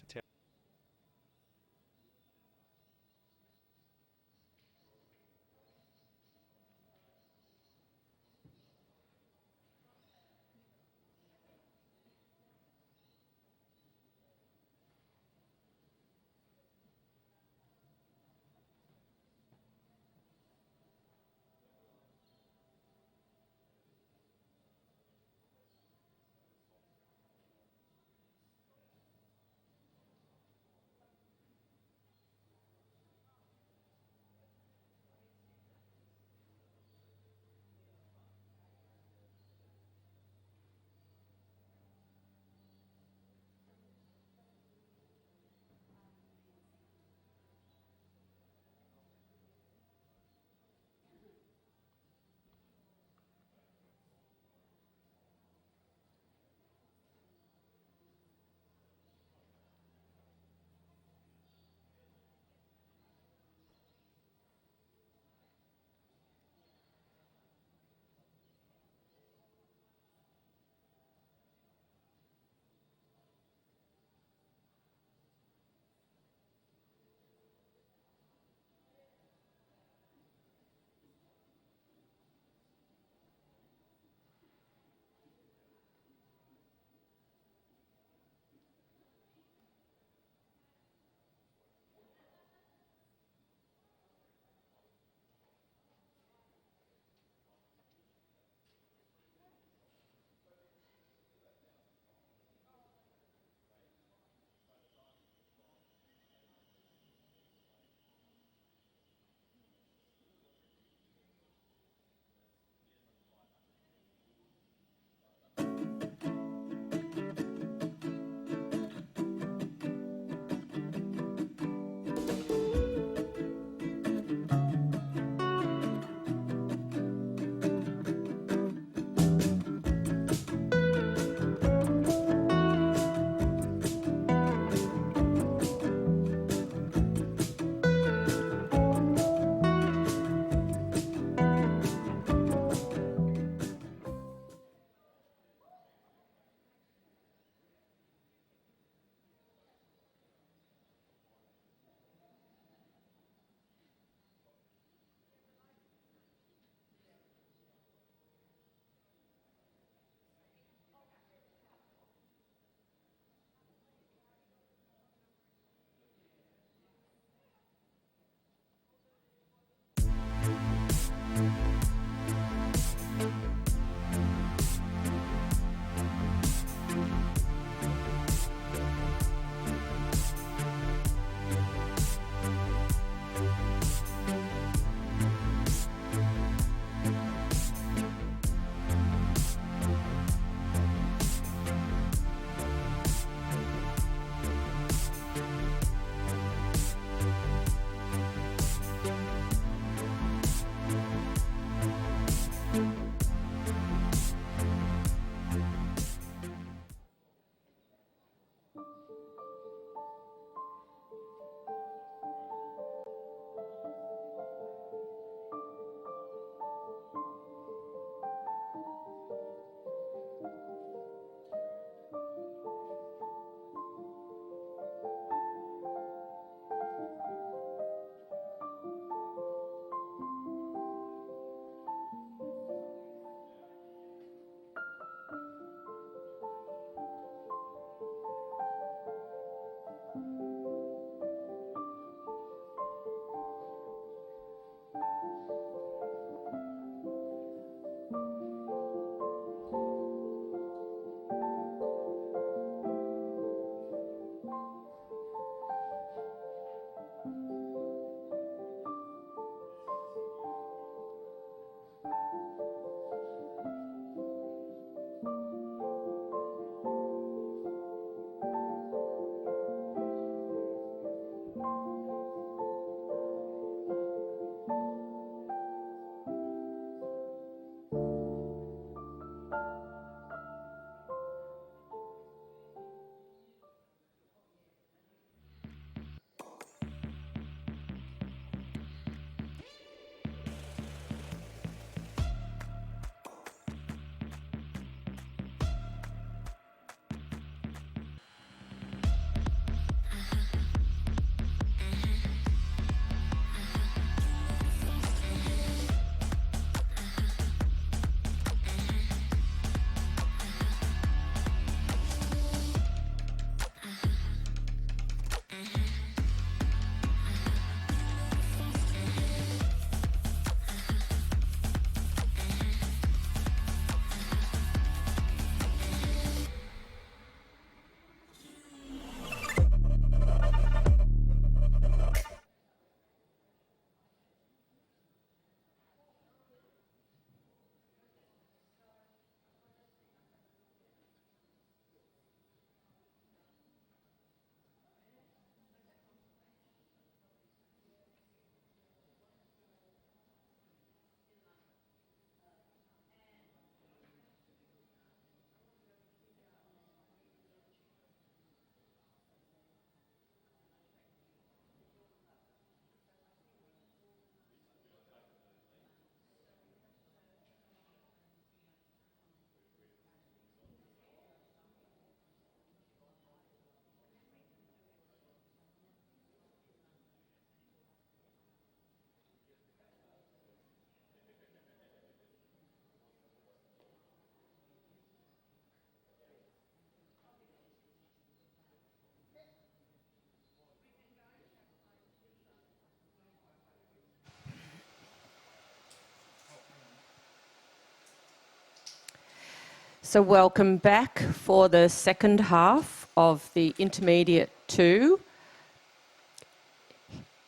So welcome back for the second half of the Intermediate 2,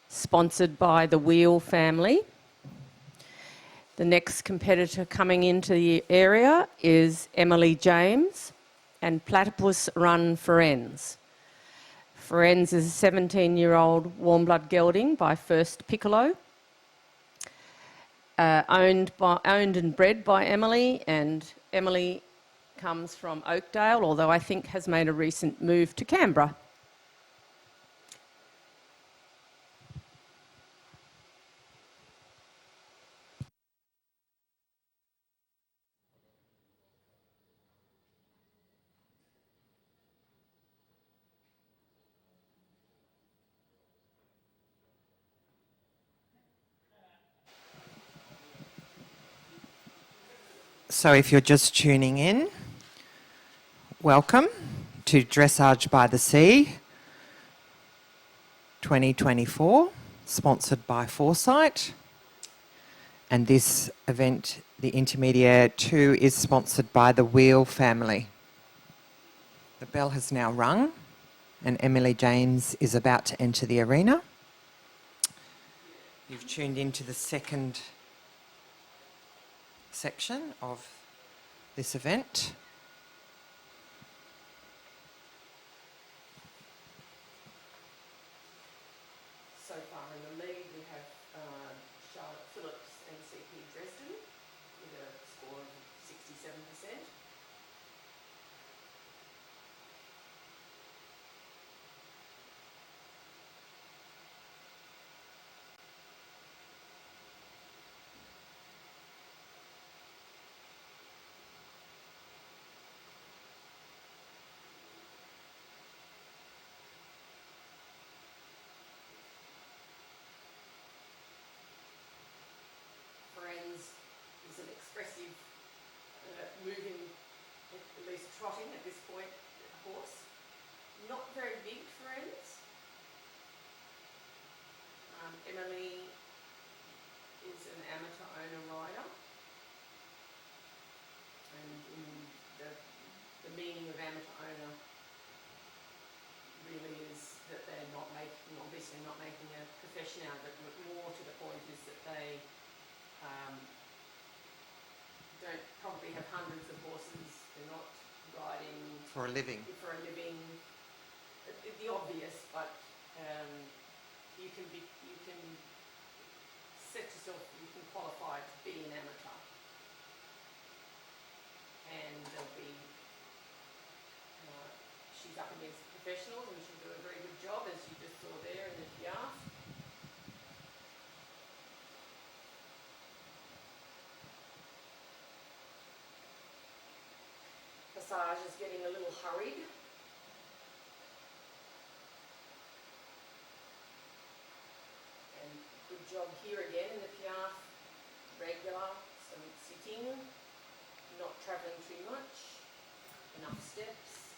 sponsored by the Wheel family. The next competitor coming into the area is Emily James and Platypus Run Ferenz. Ferenz is a 17-year-old warm blood gelding by First Piccolo, owned and bred by Emily, and Emily comes from Oakdale, although I think has made a recent move to Canberra. So if you're just tuning in, welcome to Dressage by the Sea 2024, sponsored by 4CYTE. And this event, the Intermediate 2, is sponsored by the Wheel family. The bell has now rung and Emily James is about to enter the arena. You've tuned into the second section of this event. So far in the lead we have Charlotte Phillips and CP Dresden with a score of 67%. Ferenz is an expressive, moving, at least trotting at this point, horse. Not very big Ferenz. Emily is an amateur owner rider. And in the meaning of amateur owner really is that they're not making, obviously not making a profession out of it, but more to the point is that they don't probably have hundreds of horses. They're not riding For a living. The obvious, but you can set yourself, you can qualify to be an amateur, and there'll be she's up against professionals and she'll do a very good job, as you just saw there in the piaffe. Passage is getting a little hurried. And good job here again in the piaffe. Regular, some sitting, not travelling too much, enough steps.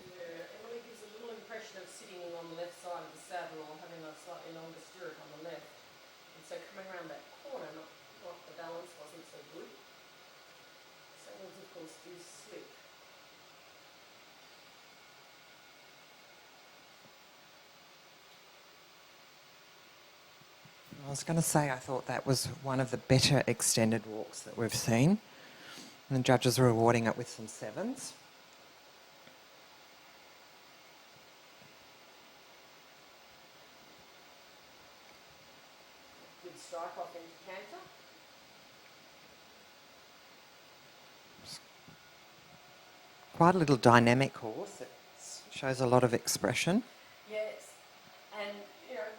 Emily gives a little impression of sitting on the left side of the saddle or having a slightly longer stirrup on the left. And so coming around that corner, the balance wasn't so good. Saddles, of course, do slip. I was going to say I thought that was one of the better extended walks that we've seen. And the judges are rewarding it with some 7s. Good strike off into canter. Quite a little dynamic horse. It shows a lot of expression. Yes, and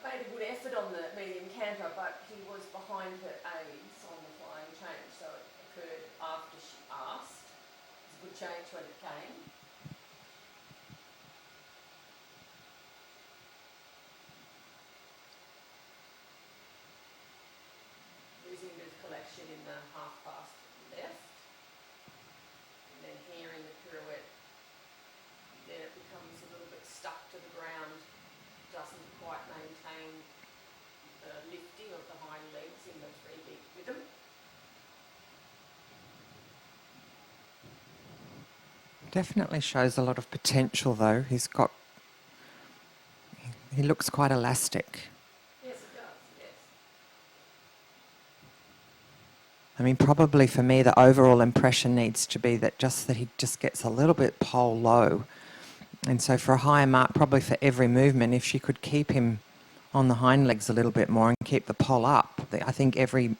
made a good effort on the medium canter, but he was behind her aids on the flying change, so it occurred after she asked. It was a good change when it came. Losing a bit of collection in the half past left, and then here in the pirouette, then it becomes a little bit stuck to the ground, doesn't quite maintain the lifting of the hind legs in the 3-beat rhythm. Definitely shows a lot of potential though. He looks quite elastic. Yes, it does, yes. I mean, probably for me, the overall impression needs to be that he just gets a little bit pole low. And so for a higher mark, probably for every movement, if she could keep him on the hind legs a little bit more and keep the pole up, I think every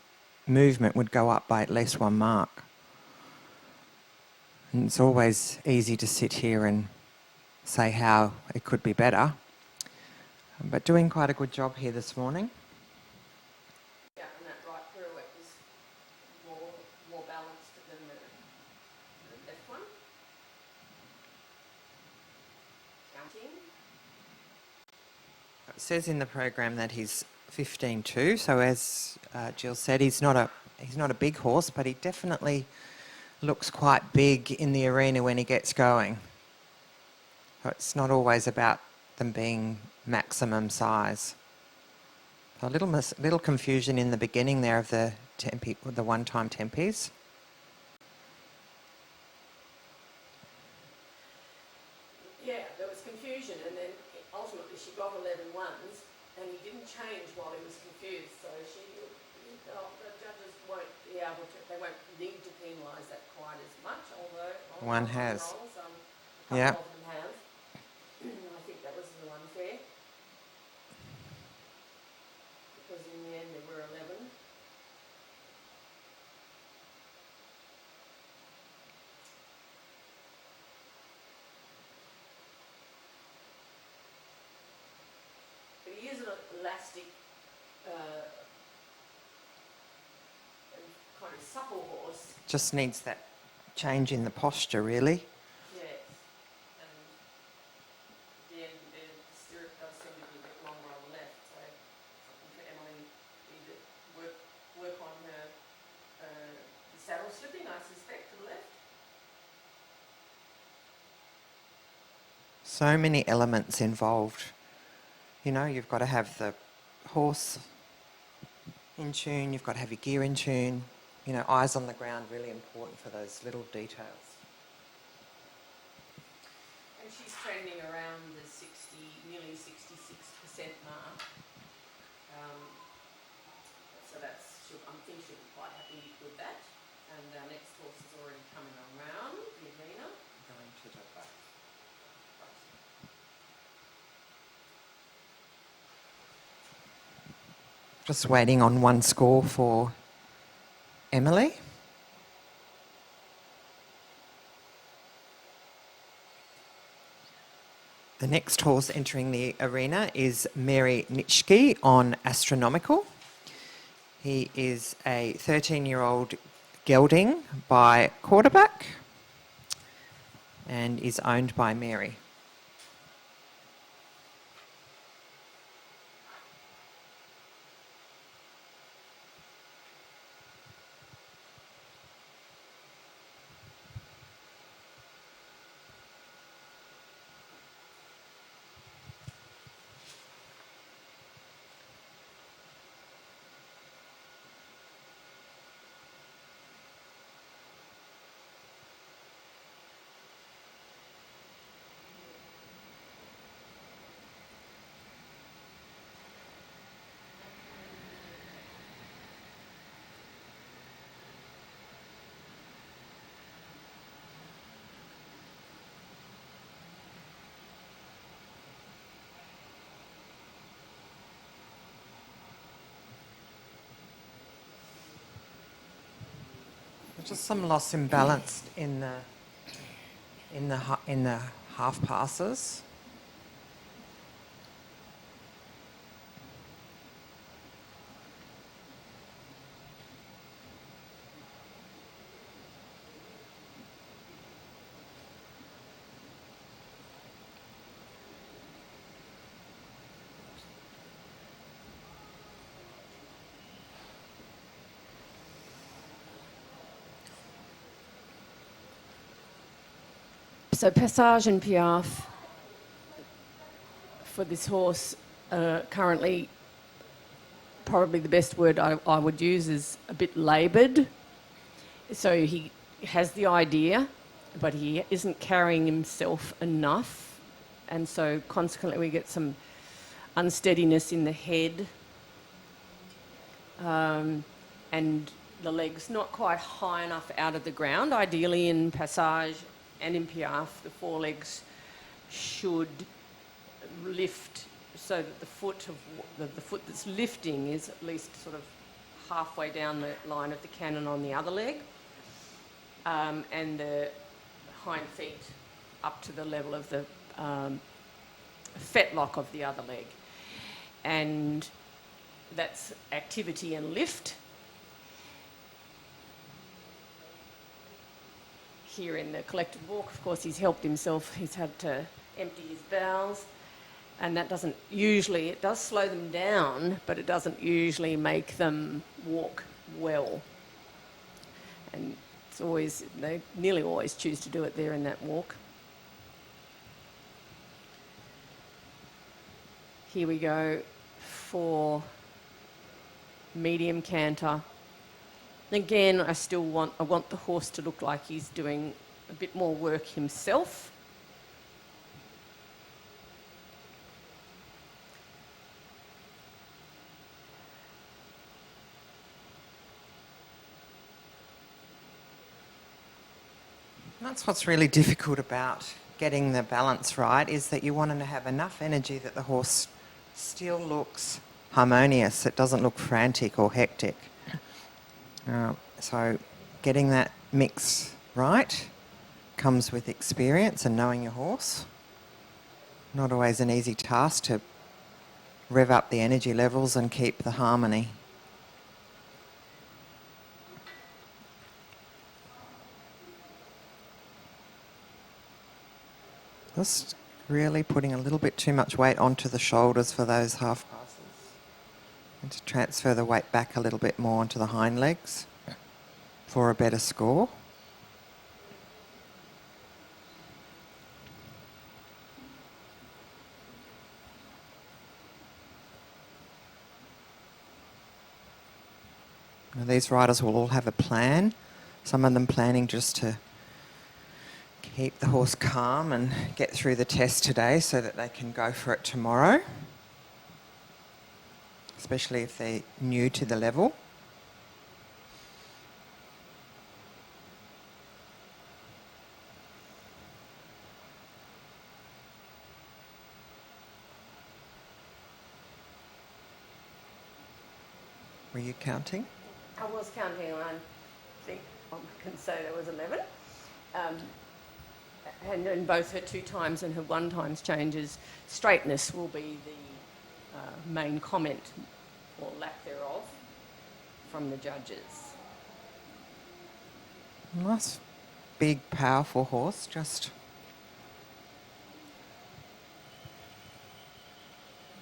movement would go up by at least 1 mark. And it's always easy to sit here and say how it could be better. But doing quite a good job here this morning. Yeah, and that right pirouette was more balanced than the left one. Counting. It says in the program that he's 15.2, so as Jill said, he's not a big horse, but he definitely looks quite big in the arena when he gets going. So it's not always about them being maximum size. So a little confusion in the beginning there of the one-time tempies. Yeah, there was confusion, and then ultimately she got 11 ones, and he didn't change while he was confused. So the judges won't be able to. They won't need to penalise that quite as much, although One has. a couple Yeah. of them have. I think that was a little unfair because in the end there were 11. But he is an elastic, kind of supple horse. Just needs that change in the posture, really. Yes. And again, the stirrup does seem to be a bit longer on the left, so something for Emily to work on her saddle slipping, I suspect, to the left. So many elements involved. You know, you've got to have the horse in tune, you've got to have your gear in tune. You know, eyes on the ground, really important for those little details. And she's trending around the nearly 66% mark. So I think she'll be quite happy with that. And our next horse is already coming around the arena. Going to the back. Just waiting on one score for Emily. The next horse entering the arena is Mary Nitschke on Astronomical. He is a 13-year-old gelding by quarterback and is owned by Mary. Just some loss in balance in the half passes. So Passage and Piaffe for this horse currently, probably the best word I would use is a bit laboured. So he has the idea, but he isn't carrying himself enough, and so consequently we get some unsteadiness in the head, and the legs not quite high enough out of the ground. Ideally in passage and in piaffe, the forelegs should lift so that the foot that's lifting is at least sort of halfway down the line of the cannon on the other leg, and the hind feet up to the level of the fetlock of the other leg. And that's activity and lift. Here in the collected walk, of course, he's helped himself. He's had to empty his bowels, and that doesn't usually, it does slow them down, but it doesn't usually make them walk well. And it's always, they nearly always choose to do it there in that walk. Here we go for medium canter. Again, I want the horse to look like he's doing a bit more work himself. That's what's really difficult about getting the balance right, is that you want to have enough energy that the horse still looks harmonious. It doesn't look frantic or hectic. So getting that mix right comes with experience and knowing your horse. Not always an easy task to rev up the energy levels and keep the harmony. Just really putting a little bit too much weight onto the shoulders for those half passes, and to transfer the weight back a little bit more onto the hind legs for a better score. Now, these riders will all have a plan, some of them planning just to keep the horse calm and get through the test today so that they can go for it tomorrow, especially if they're new to the level. Were you counting? I was counting, I think I can say there was 11. And in both her 2 times and her 1 times changes, straightness will be the main comment, or lack thereof, from the judges. Nice, big, powerful horse.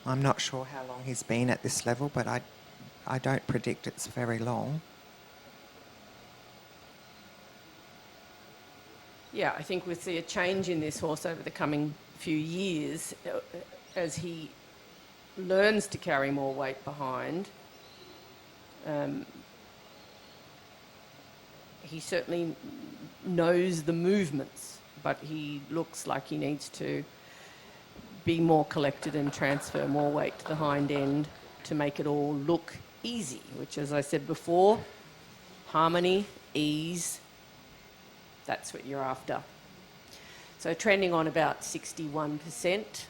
I'm not sure how long he's been at this level, but I don't predict it's very long. Yeah, I think we'll see a change in this horse over the coming few years as he learns to carry more weight behind. He certainly knows the movements, but he looks like he needs to be more collected and transfer more weight to the hind end to make it all look easy, which, as I said before, harmony, ease, that's what you're after. So trending on about 61%.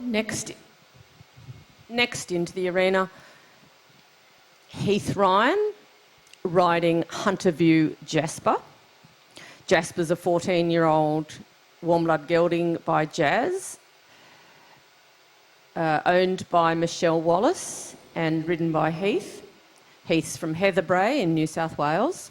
Next into the arena, Heath Ryan riding Hunterview Jasper. Jasper's a 14-year-old warm blood gelding by Jazz, owned by Michelle Wallace and ridden by Heath. Heath's from Heatherbray in New South Wales.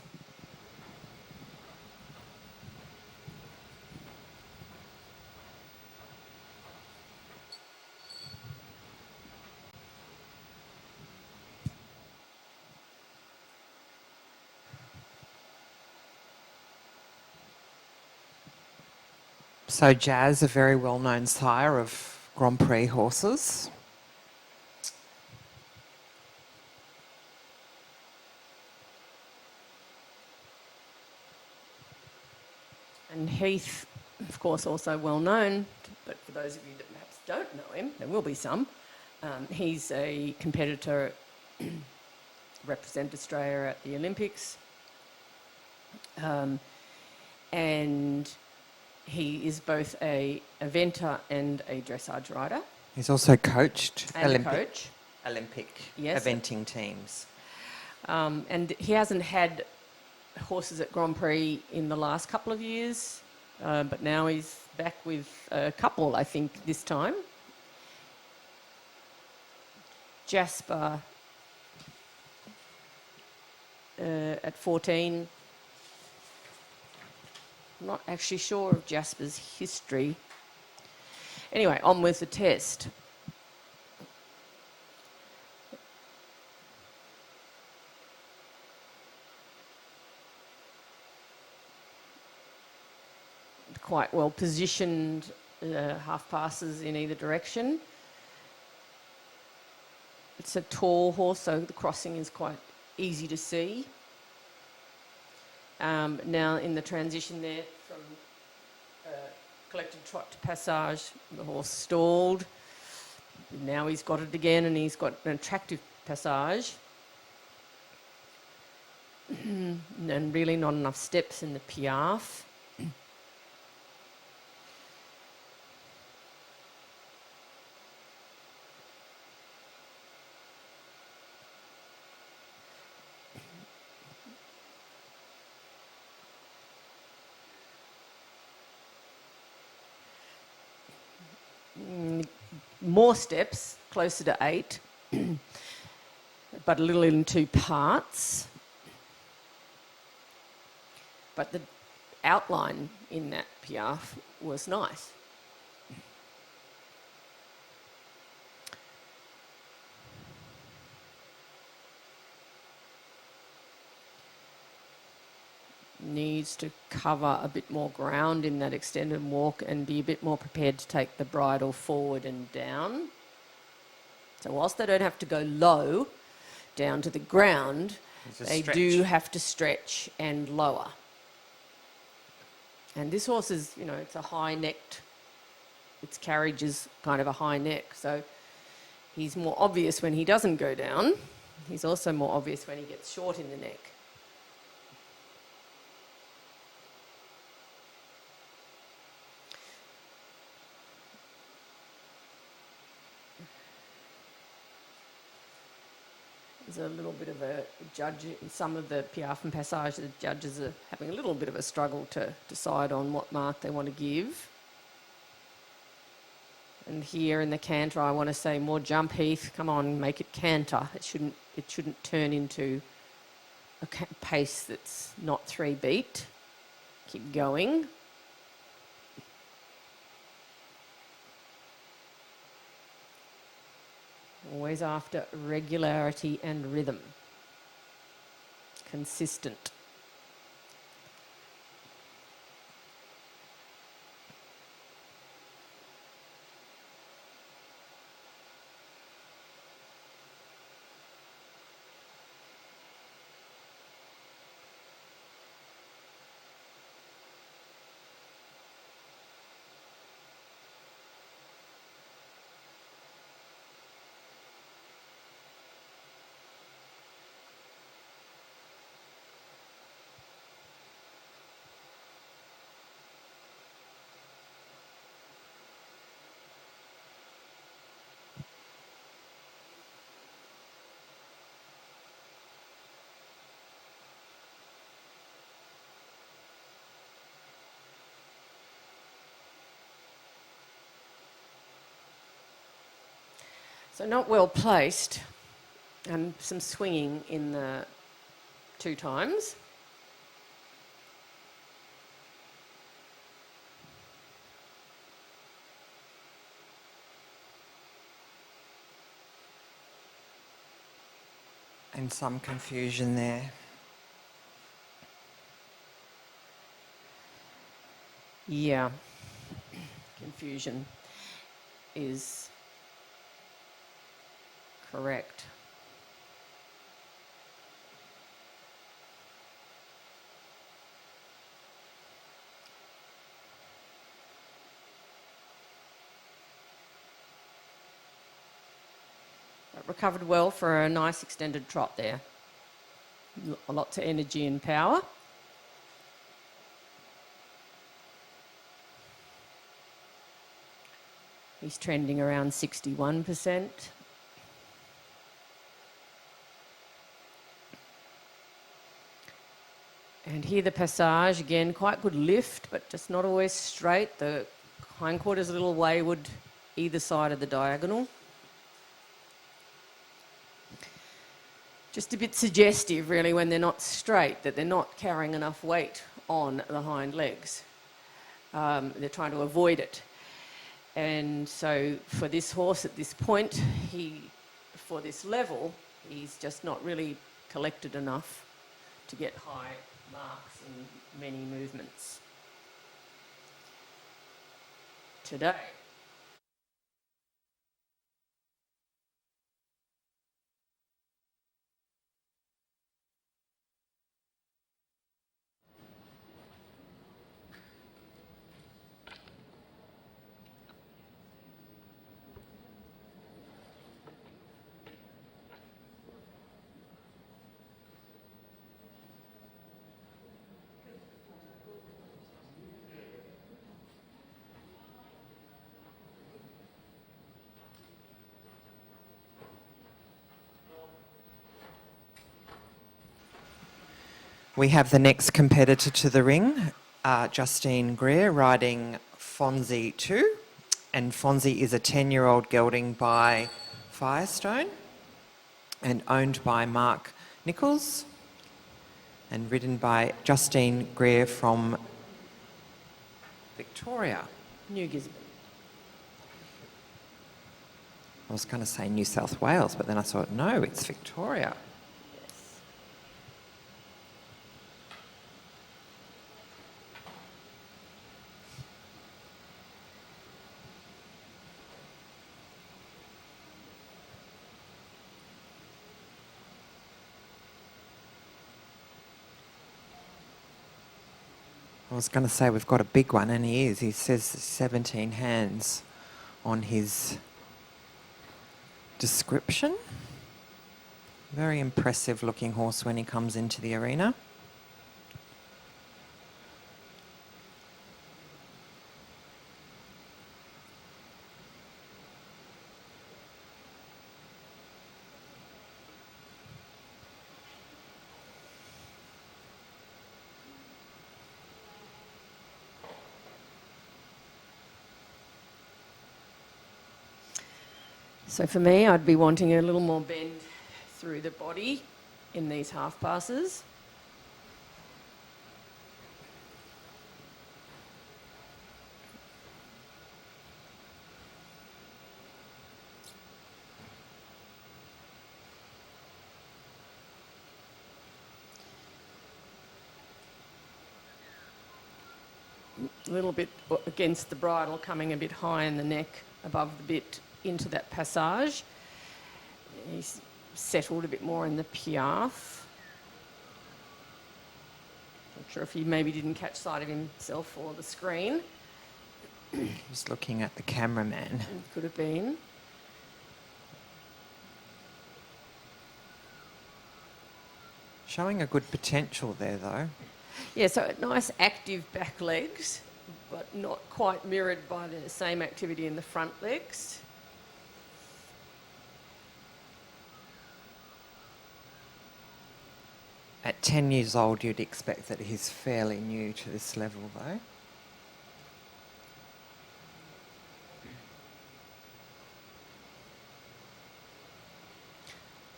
So Jazz, a very well-known sire of Grand Prix horses. And Heath, of course, also well known, but for those of you that perhaps don't know him, there will be some. He's a competitor, represent Australia at the Olympics, and he is both a eventer and a dressage rider. He's also coached And Olympic Yes. eventing teams. And he hasn't had horses at Grand Prix in the last couple of years, but now he's back with a couple, I think, this time. Jasper at 14. I'm not actually sure of Jasper's history. Anyway, on with the test. Quite well positioned half passes in either direction. It's a tall horse, so the crossing is quite easy to see. Now in the transition there from collected trot to passage, the horse stalled. Now he's got it again and he's got an attractive passage. And really not enough steps in the piaffe. More steps, closer to 8, but a little in 2 parts. But the outline in that piaffe was nice. Needs to cover a bit more ground in that extended walk and be a bit more prepared to take the bridle forward and down. So whilst they don't have to go low down to the ground, they do have to stretch and lower. And this horse is, you know, it's a high-necked, its carriage is kind of a high neck, so he's more obvious when he doesn't go down. He's also more obvious when he gets short in the neck. There's a little bit of a judge in some of the piaffe and passage. The judges are having a little bit of a struggle to decide on what mark they want to give. And here in the canter, I want to say more jump, Heath. Come on, make it canter. It shouldn't turn into a pace that's not 3 beat. Keep going. Always after regularity and rhythm. Consistent. So not well placed, and some swinging in the 2 times. And some confusion there. Yeah, confusion is correct. But recovered well for a nice extended trot there. Lots of energy and power. He's trending around 61%. And here the passage, again, quite good lift, but just not always straight. The hindquarter's a little wayward either side of the diagonal. Just a bit suggestive, really, when they're not straight, that they're not carrying enough weight on the hind legs. They're trying to avoid it. And so for this horse at this point, for this level, he's just not really collected enough to get high marks in many movements today. We have the next competitor to the ring, Justine Greer, riding Fonzie 2. And Fonzie is a 10-year-old gelding by Firestone and owned by Mark Nichols and ridden by Justine Greer from Victoria. New Gisborne. I was going to say New South Wales, but then I thought, no, it's Victoria. Yes. I was going to say we've got a big one, and he is. He says 17 hands on his description. Very impressive looking horse when he comes into the arena. So for me, I'd be wanting a little more bend through the body in these half passes. A little bit against the bridle, coming a bit high in the neck, above the bit, into that passage. He's settled a bit more in the piaffe. Not sure if he maybe didn't catch sight of himself or the screen. He was looking at the cameraman. It could have been. Showing a good potential there, though. Yeah, so nice active back legs, but not quite mirrored by the same activity in the front legs. At 10 years old, you'd expect that he's fairly new to this level, though.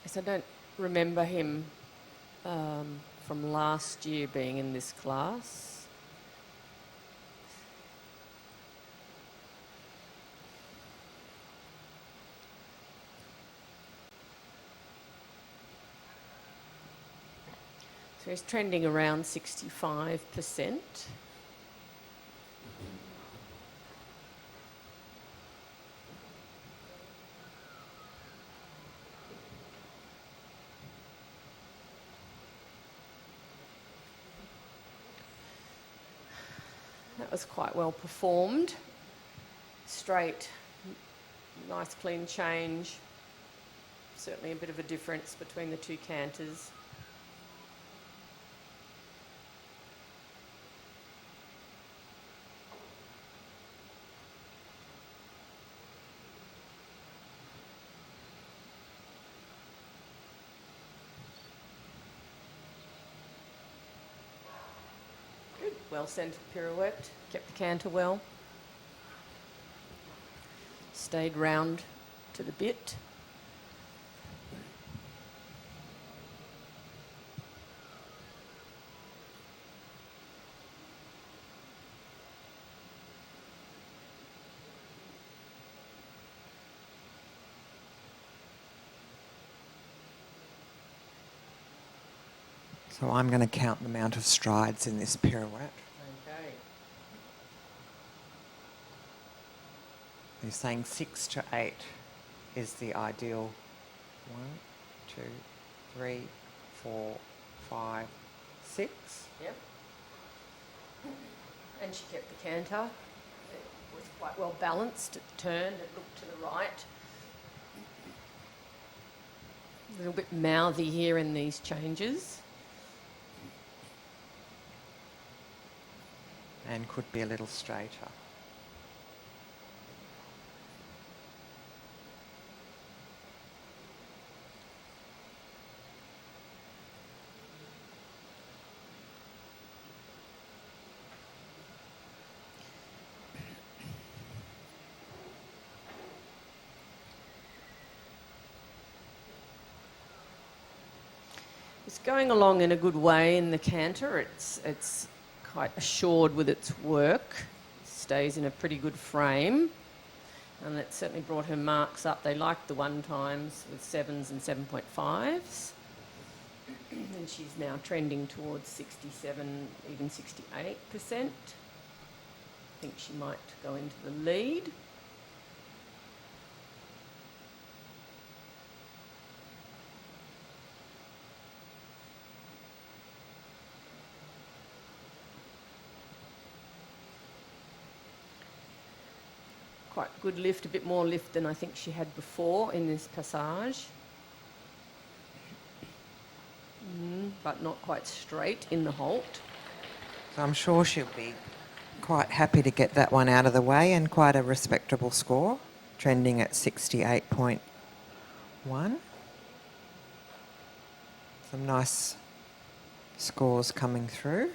Because I don't remember him from last year being in this class. So he's trending around 65%. That was quite well performed. Straight, nice clean change. Certainly a bit of a difference between the two canters. Well centred pirouette, kept the canter well. Stayed round to the bit. So I'm going to count the amount of strides in this pirouette. Okay. You're saying 6 to 8 is the ideal. 1, 2, 3, 4, 5, 6. Yep. And she kept the canter. It was quite well balanced. It turned, it looked to the right. A little bit mouthy here in these changes. And could be a little straighter. It's going along in a good way in the canter. It's quite assured with its work. Stays in a pretty good frame. And it certainly brought her marks up. They liked the 1 times with 7s and 7.5s. And she's now trending towards 67, even 68%. I think she might go into the lead. Quite good lift, a bit more lift than I think she had before in this passage. But not quite straight in the halt. So I'm sure she'll be quite happy to get that one out of the way, and quite a respectable score, trending at 68.1. Some nice scores coming through.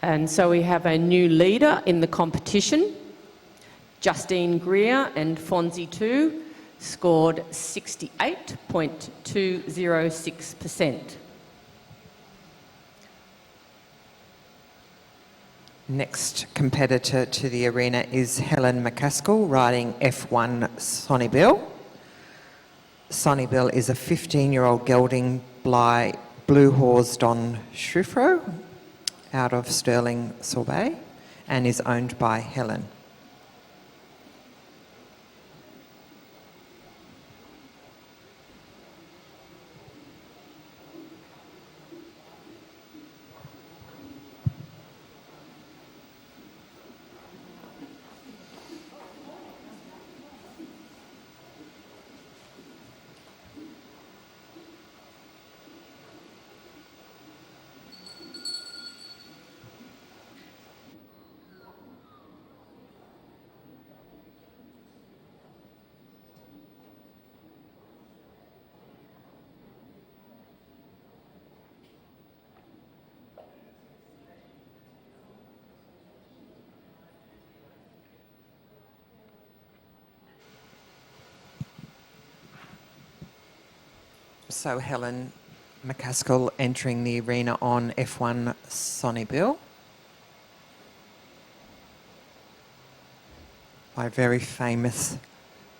And so we have a new leader in the competition, Justine Greer and Fonzie 2 scored 68.206%. Next competitor to the arena is Helen McCaskill riding F1 Sonnybill. Sonnybill is a 15-year-old gelding by Blue Horse Don Schufro out of Stirling Sorbet and is owned by Helen. So Helen McCaskill entering the arena on F1 Sonnybill by a very famous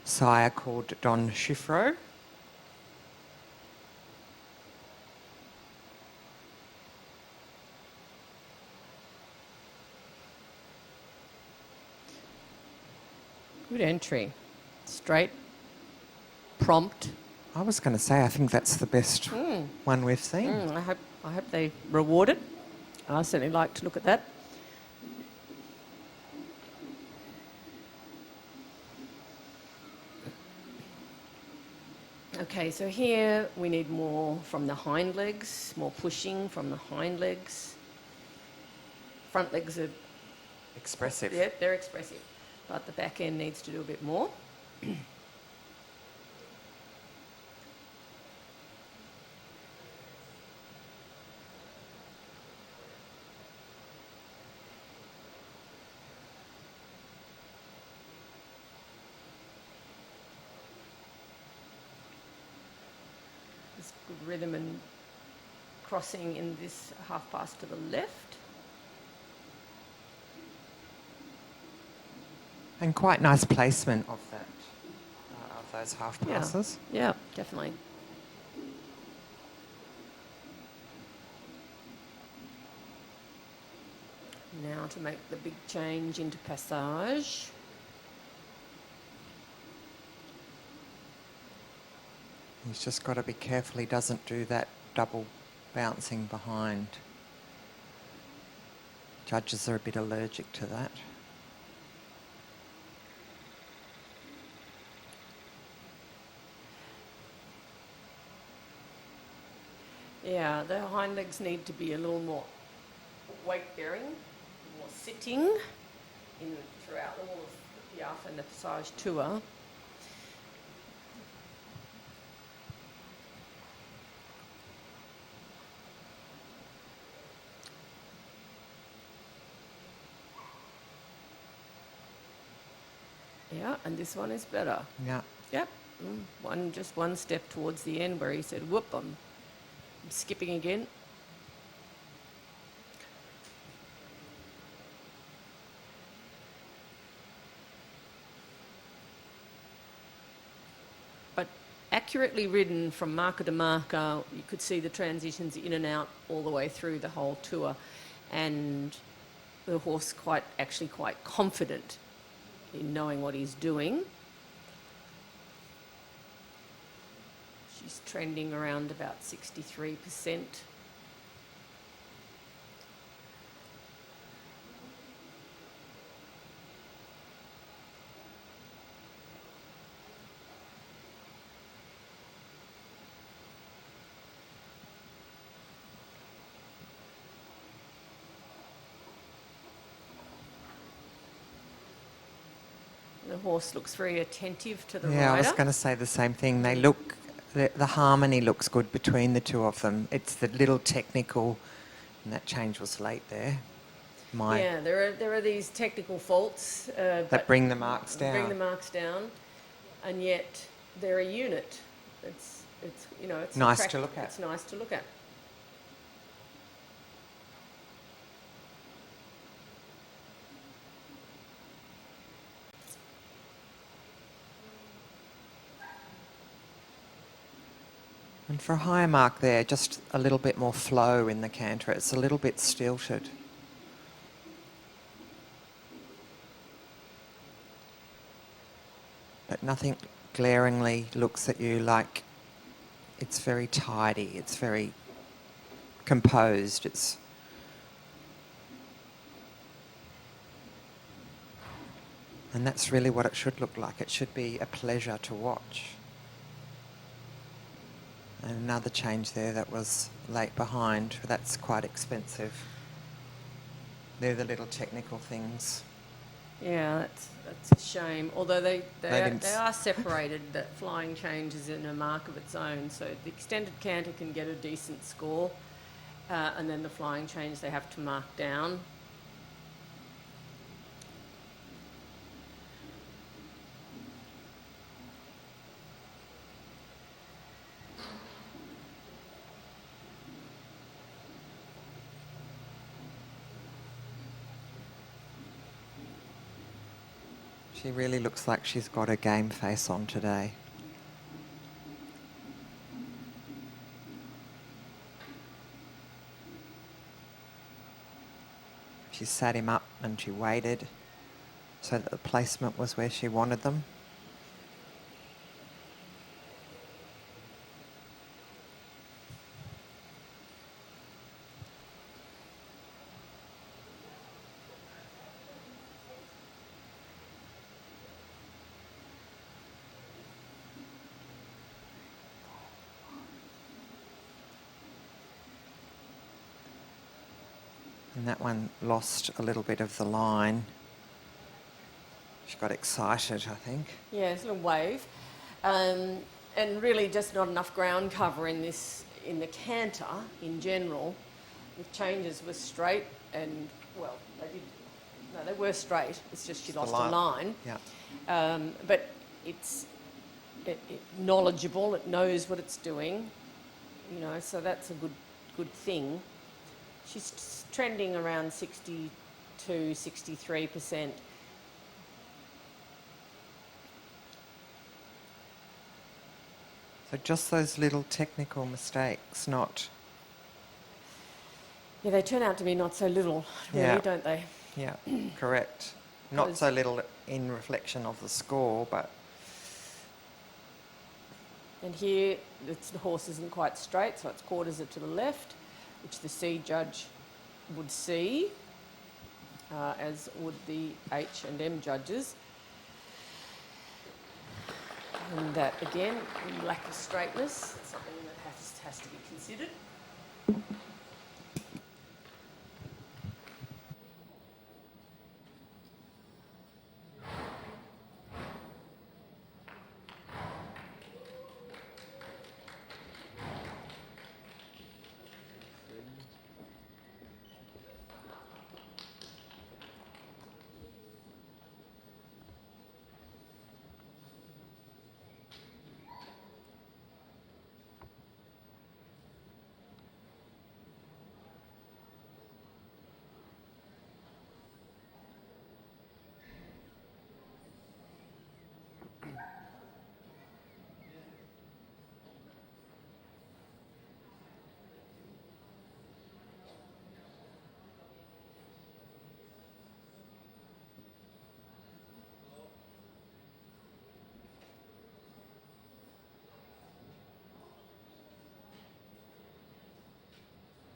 sire called Don Schufro. Good entry. Straight, prompt. I was going to say, I think that's the best one we've seen. I hope they reward it. I certainly like to look at that. Okay, so here we need more from the hind legs, more pushing from the hind legs. Front legs are... Expressive. Yeah, they're expressive. But the back end needs to do a bit more. Good rhythm and crossing in this half pass to the left. And quite nice placement of that, of those half passes. Yeah, definitely. Now to make the big change into passage. He's just got to be careful he doesn't do that double bouncing behind. Judges are a bit allergic to that. Yeah, the hind legs need to be a little more weight bearing, more sitting in throughout all of the Piaffe and the Passage tour. Yeah, and this one is better. Yeah. Yep. Just one step towards the end where he said, whoop, I'm skipping again. But accurately ridden from marker to marker, you could see the transitions in and out all the way through the whole tour. And the horse actually quite confident in knowing what he's doing. She's trending around about 63%. The horse looks very attentive to the rider. Yeah, I was going to say the same thing. They look, the harmony looks good between the two of them. It's the little technical, and that change was late there. my... Yeah, there are these technical faults that bring the marks down. Bring the marks down, and yet they're a unit. It's you know, it's nice to look at. It's nice to look at. And for a higher mark there, just a little bit more flow in the canter. It's a little bit stilted. But nothing glaringly looks at you like it's very tidy, it's very composed. And that's really what it should look like. It should be a pleasure to watch. And another change there that was late behind. That's quite expensive. They're the little technical things. Yeah, that's a shame. Although they are separated, that flying change is in a mark of its own. So the extended canter can get a decent score, and then the flying change they have to mark down. She really looks like she's got a game face on today. She sat him up and she waited so that the placement was where she wanted them. And that one lost a little bit of the line. She got excited, I think. Yeah, it's a little wave. And really just not enough ground cover in the canter in general. The changes were straight and, well, they were straight. It's just she lost a line. Yeah. But it's knowledgeable, it knows what it's doing, you know, so that's a good thing. She's trending around 62, 63%. So just those little technical mistakes, not... Yeah, they turn out to be not so little, really, don't they? Yeah, correct. Not so little in reflection of the score, but... And here, the horse isn't quite straight, so its quarters are to the left, which the C judge would see, as would the H and M judges. And that, again, lack of straightness, it's something that has to be considered.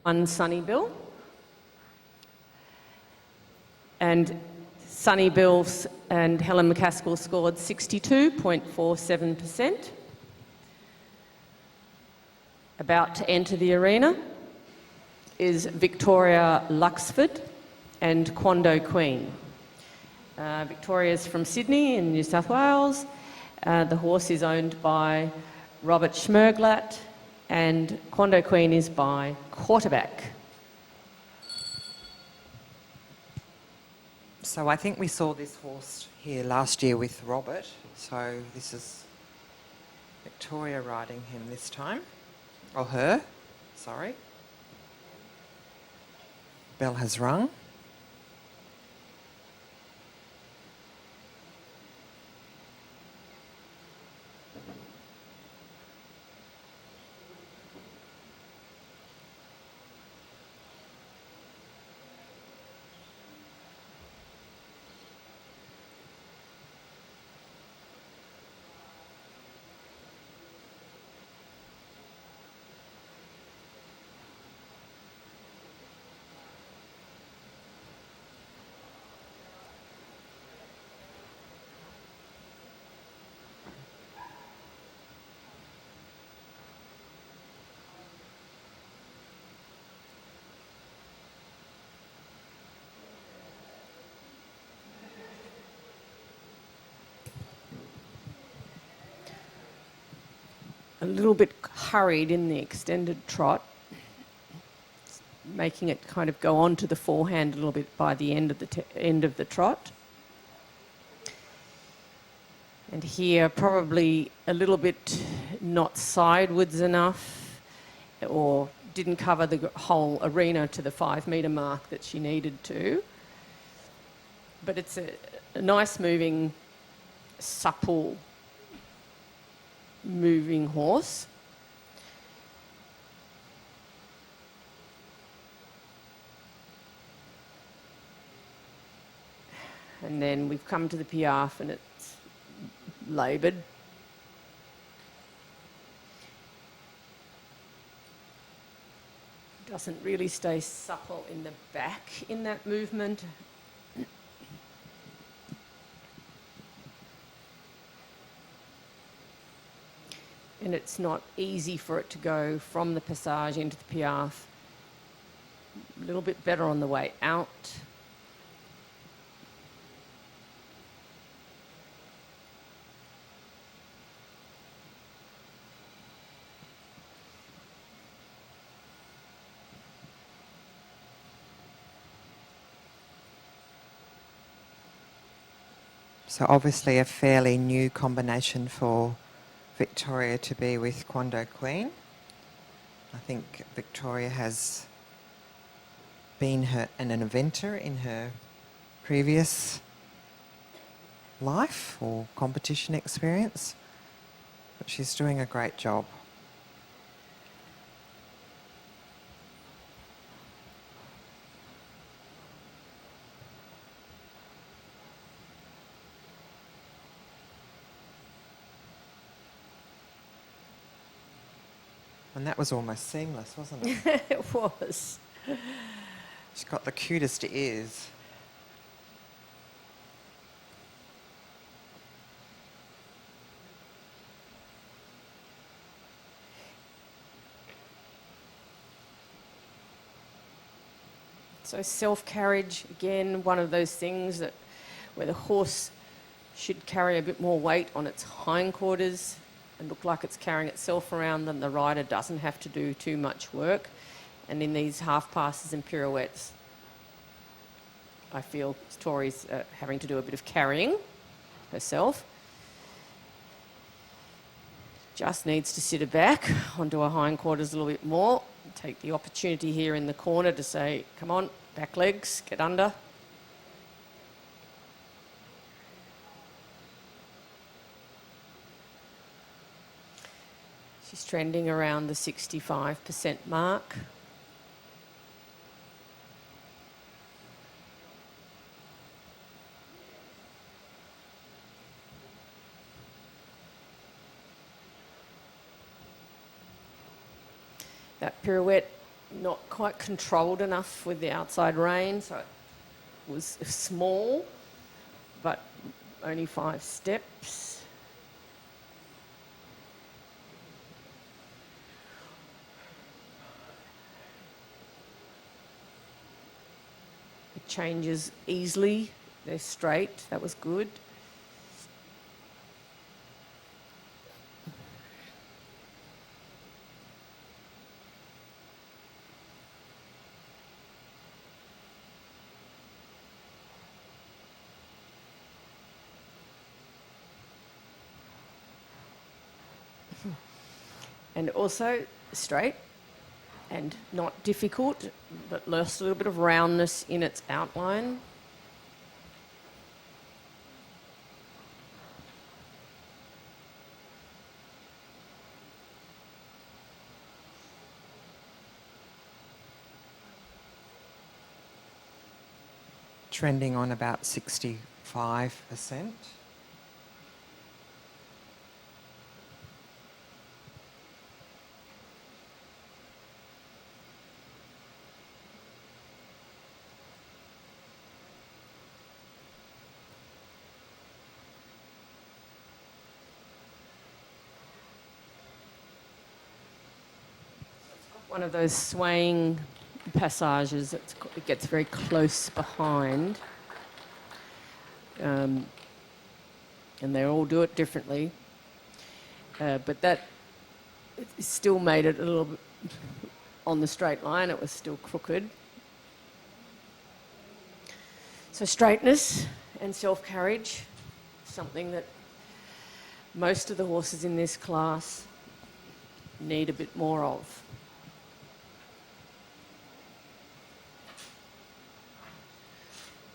One Sunnybill. And Sunnybill and Helen McCaskill scored 62.47%. About to enter the arena is Victoria Luxford and Quando Queen. Victoria's from Sydney in New South Wales. The horse is owned by Robert Schmerglatt, and Quando Queen is by Quarterback. So I think we saw this horse here last year with Robert. So this is Victoria riding him this time. Or her, sorry. Bell has rung. A little bit hurried in the extended trot, making it kind of go on to the forehand a little bit by the end of the trot. And here probably a little bit not sidewards enough, or didn't cover the whole arena to the 5 metre mark that she needed to. But it's a nice moving, supple moving horse. And then we've come to the piaffe and it's laboured. Doesn't really stay supple in the back in that movement. And it's not easy for it to go from the passage into the piaffe. A little bit better on the way out. So obviously a fairly new combination for Victoria to be with Quando Queen. I think Victoria has been an inventor in her previous life or competition experience, but she's doing a great job. And that was almost seamless, wasn't it? It was. She's got the cutest ears. So self-carriage, again, one of those things that where the horse should carry a bit more weight on its hindquarters and look like it's carrying itself around, then the rider doesn't have to do too much work. And in these half passes and pirouettes, I feel Tori's having to do a bit of carrying herself. Just needs to sit her back onto her hindquarters a little bit more. Take the opportunity here in the corner to say, come on, back legs, get under. She's trending around the 65% mark. That pirouette not quite controlled enough with the outside rein, so it was small, but only 5 steps. It changes easily. They're straight. That was good. And also straight and not difficult, but lost a little bit of roundness in its outline. Trending on about 65%. One of those swaying passages, it gets very close behind. And they all do it differently. But that still made it a little bit on the straight line. It was still crooked. So straightness and self-carriage, something that most of the horses in this class need a bit more of.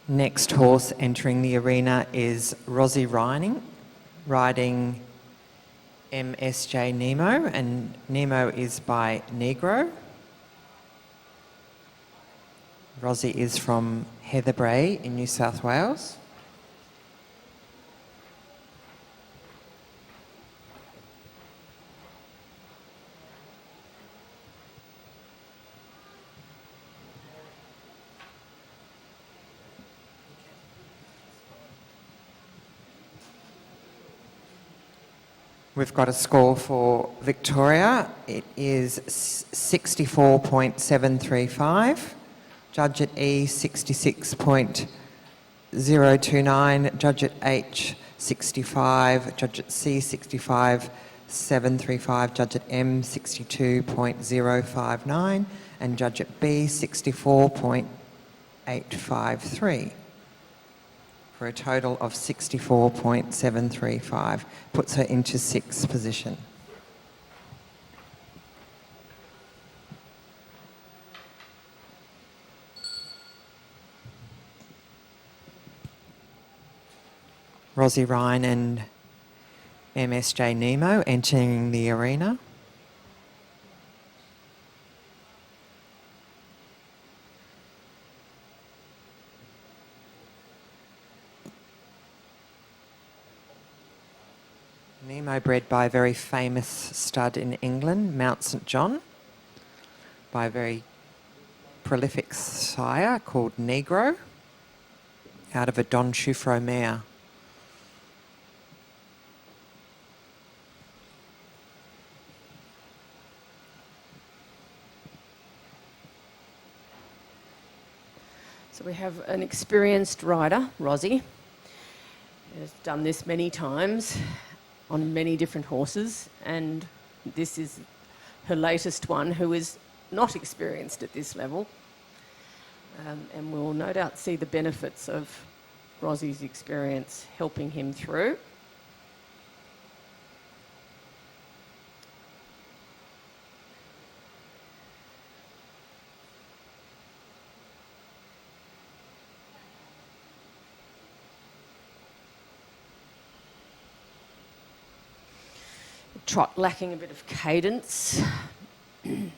Next horse entering the arena is Rosie riding MSJ Nemo, and Nemo is by Negro. Rosie is from Heatherbrae in New South Wales. We've got a score for Victoria. It is 64.735. Judge at E, 66.029. Judge at H, 65. Judge at C, 65.735. Judge at M, 62.059. And Judge at B, 64.853. For a total of 64.735, puts her into sixth position. Rosie Ryan and MSJ Nemo entering the arena. Nemo bred by a very famous stud in England, Mount St John, by a very prolific sire called Negro, out of a Don Choufro mare. So we have an experienced rider, Rosie, has done this many times on many different horses, and this is her latest one, who is not experienced at this level, and we'll no doubt see the benefits of Rosie's experience helping him through. Trot lacking a bit of cadence. I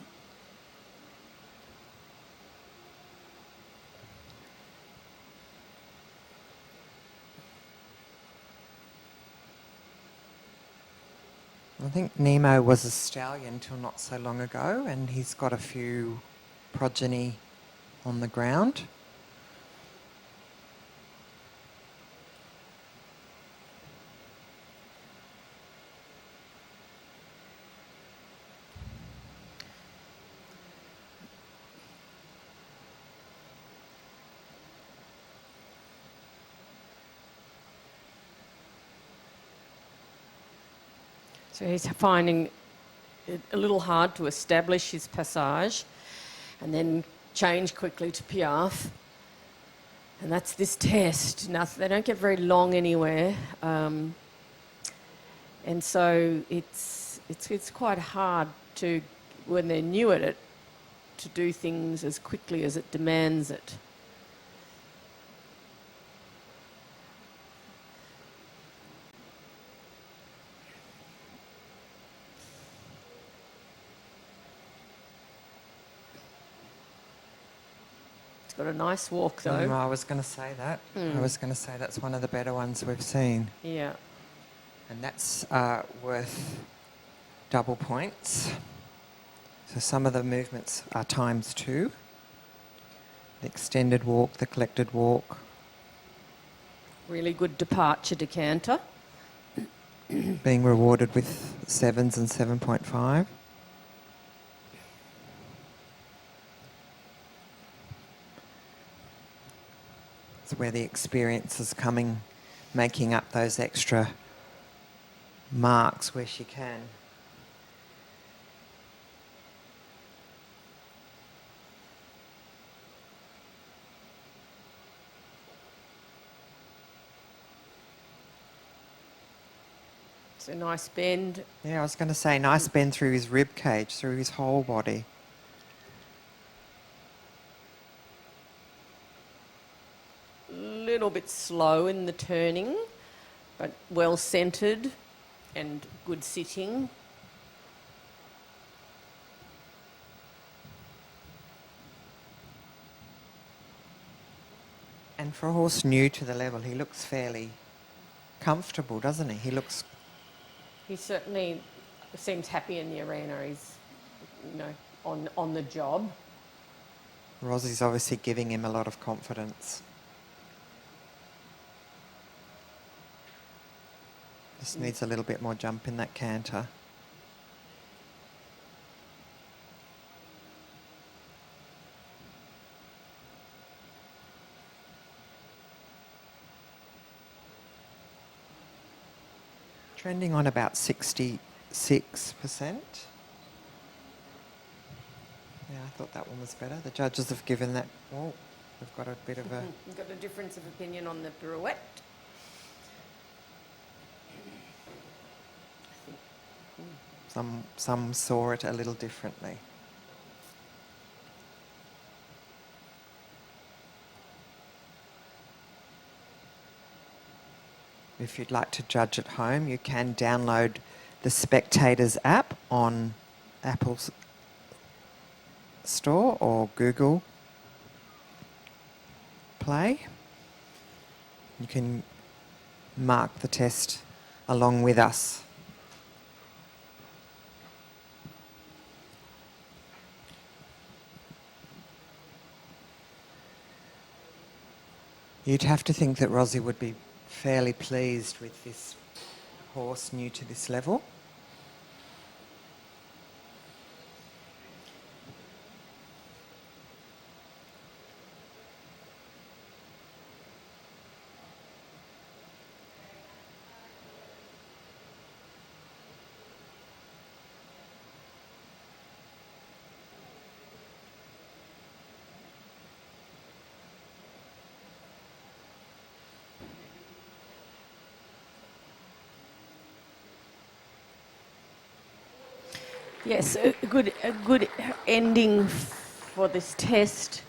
think Nemo was a stallion till not so long ago, and he's got a few progeny on the ground. So he's finding it a little hard to establish his passage and then change quickly to piaffe. And that's this test. Now, they don't get very long anywhere. And so it's it's quite hard to, when they're new at it, to do things as quickly as it demands it. It's got a nice walk though. I was going to say that. I was going to say that's one of the better ones we've seen. Yeah. And that's worth double points. So some of the movements are ×2. The extended walk, the collected walk. Really good departure decanter. Being rewarded with 7s and 7.5. It's where the experience is coming, making up those extra marks where she can. It's a nice bend. Yeah, I was going to say nice bend through his rib cage, through his whole body. Little bit slow in the turning, but well centred and good sitting. And for a horse new to the level, he looks fairly comfortable, doesn't he? He certainly seems happy in the arena. He's, on the job. Rossie's obviously giving him a lot of confidence. Just needs a little bit more jump in that canter. Trending on about 66%. Yeah, I thought that one was better. The judges have given that, oh, we've got a bit of a... We've got a difference of opinion on the pirouette. Some saw it a little differently. If you'd like to judge at home, you can download the Spectators app on Apple's Store or Google Play. You can mark the test along with us. You'd have to think that Rosie would be fairly pleased with this horse new to this level. Yes, a good ending for this test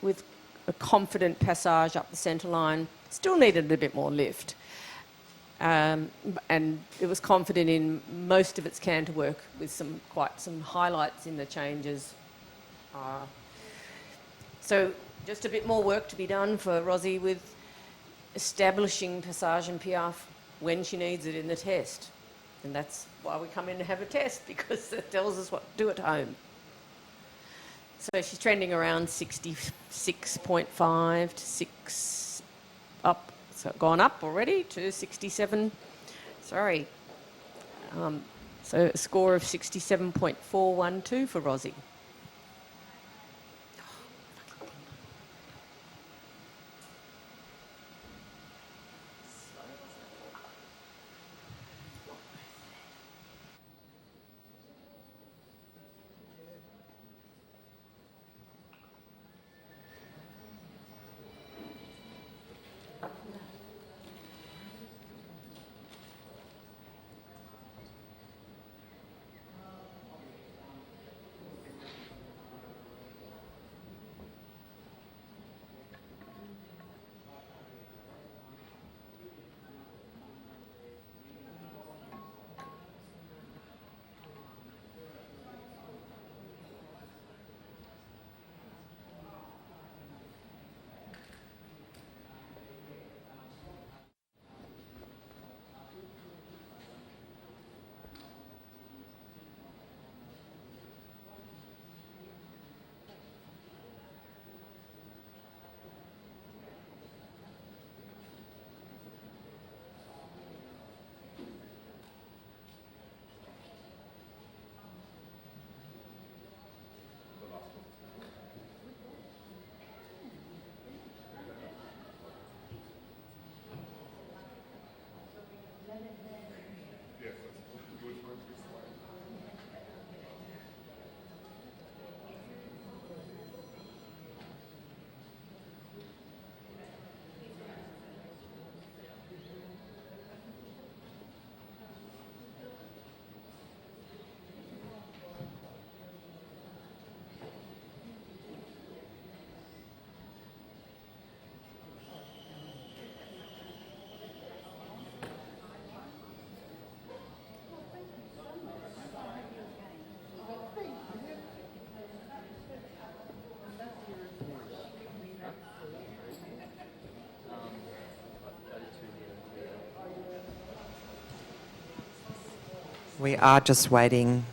with a confident passage up the centre line. Still needed a bit more lift. And it was confident in most of its canter work with quite some highlights in the changes. So just a bit more work to be done for Rosie with establishing passage and piaffe when she needs it in the test. And that's why we come in to have a test, because it tells us what to do at home. So she's trending around 66.5 to 6 up. So gone up already to 67. Sorry. So a score of 67.412 for Rosie. We are just waiting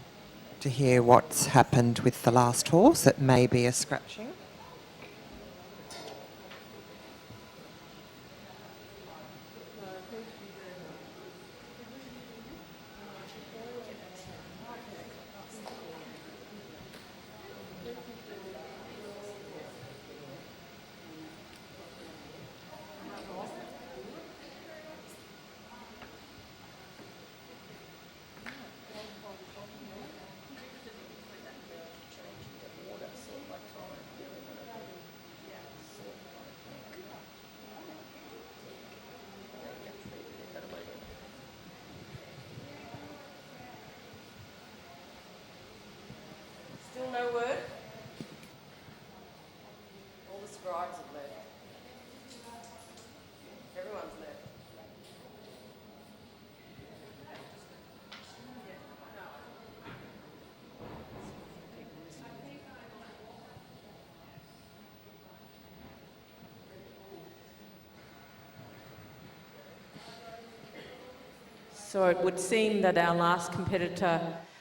to hear what's happened with the last horse. It may be a scratching. Still no word? All the scribes have left. Everyone's left. So it would seem that our last competitor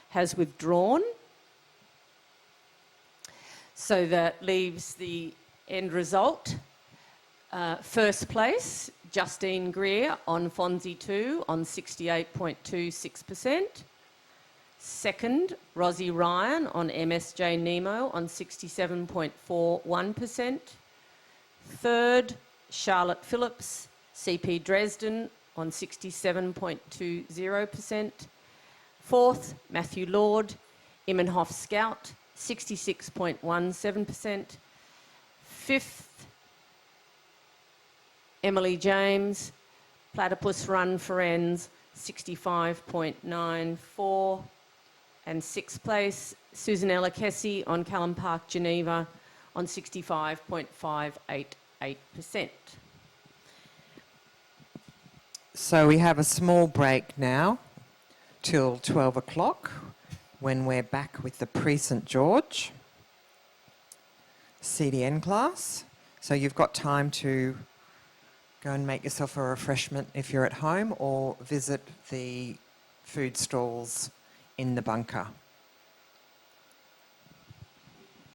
has withdrawn. So that leaves the end result. First place, Justine Greer on Fonzie 2 on 68.26%. Second, Rosie Ryan on MSJ Nemo on 67.41%. Third, Charlotte Phillips, CP Dresden on 67.20%. Fourth, Matthew Lord, Immenhof Scout, 66.17%. Fifth, Emily James, Platypus Run Firenze, 65.94%. And sixth place, Susanella Kessie on Callum Park, Geneva, on 65.588%. So we have a small break now till 12 o'clock when we're back with the pre-St George CDN class. So you've got time to go and make yourself a refreshment if you're at home, or visit the food stalls in the bunker.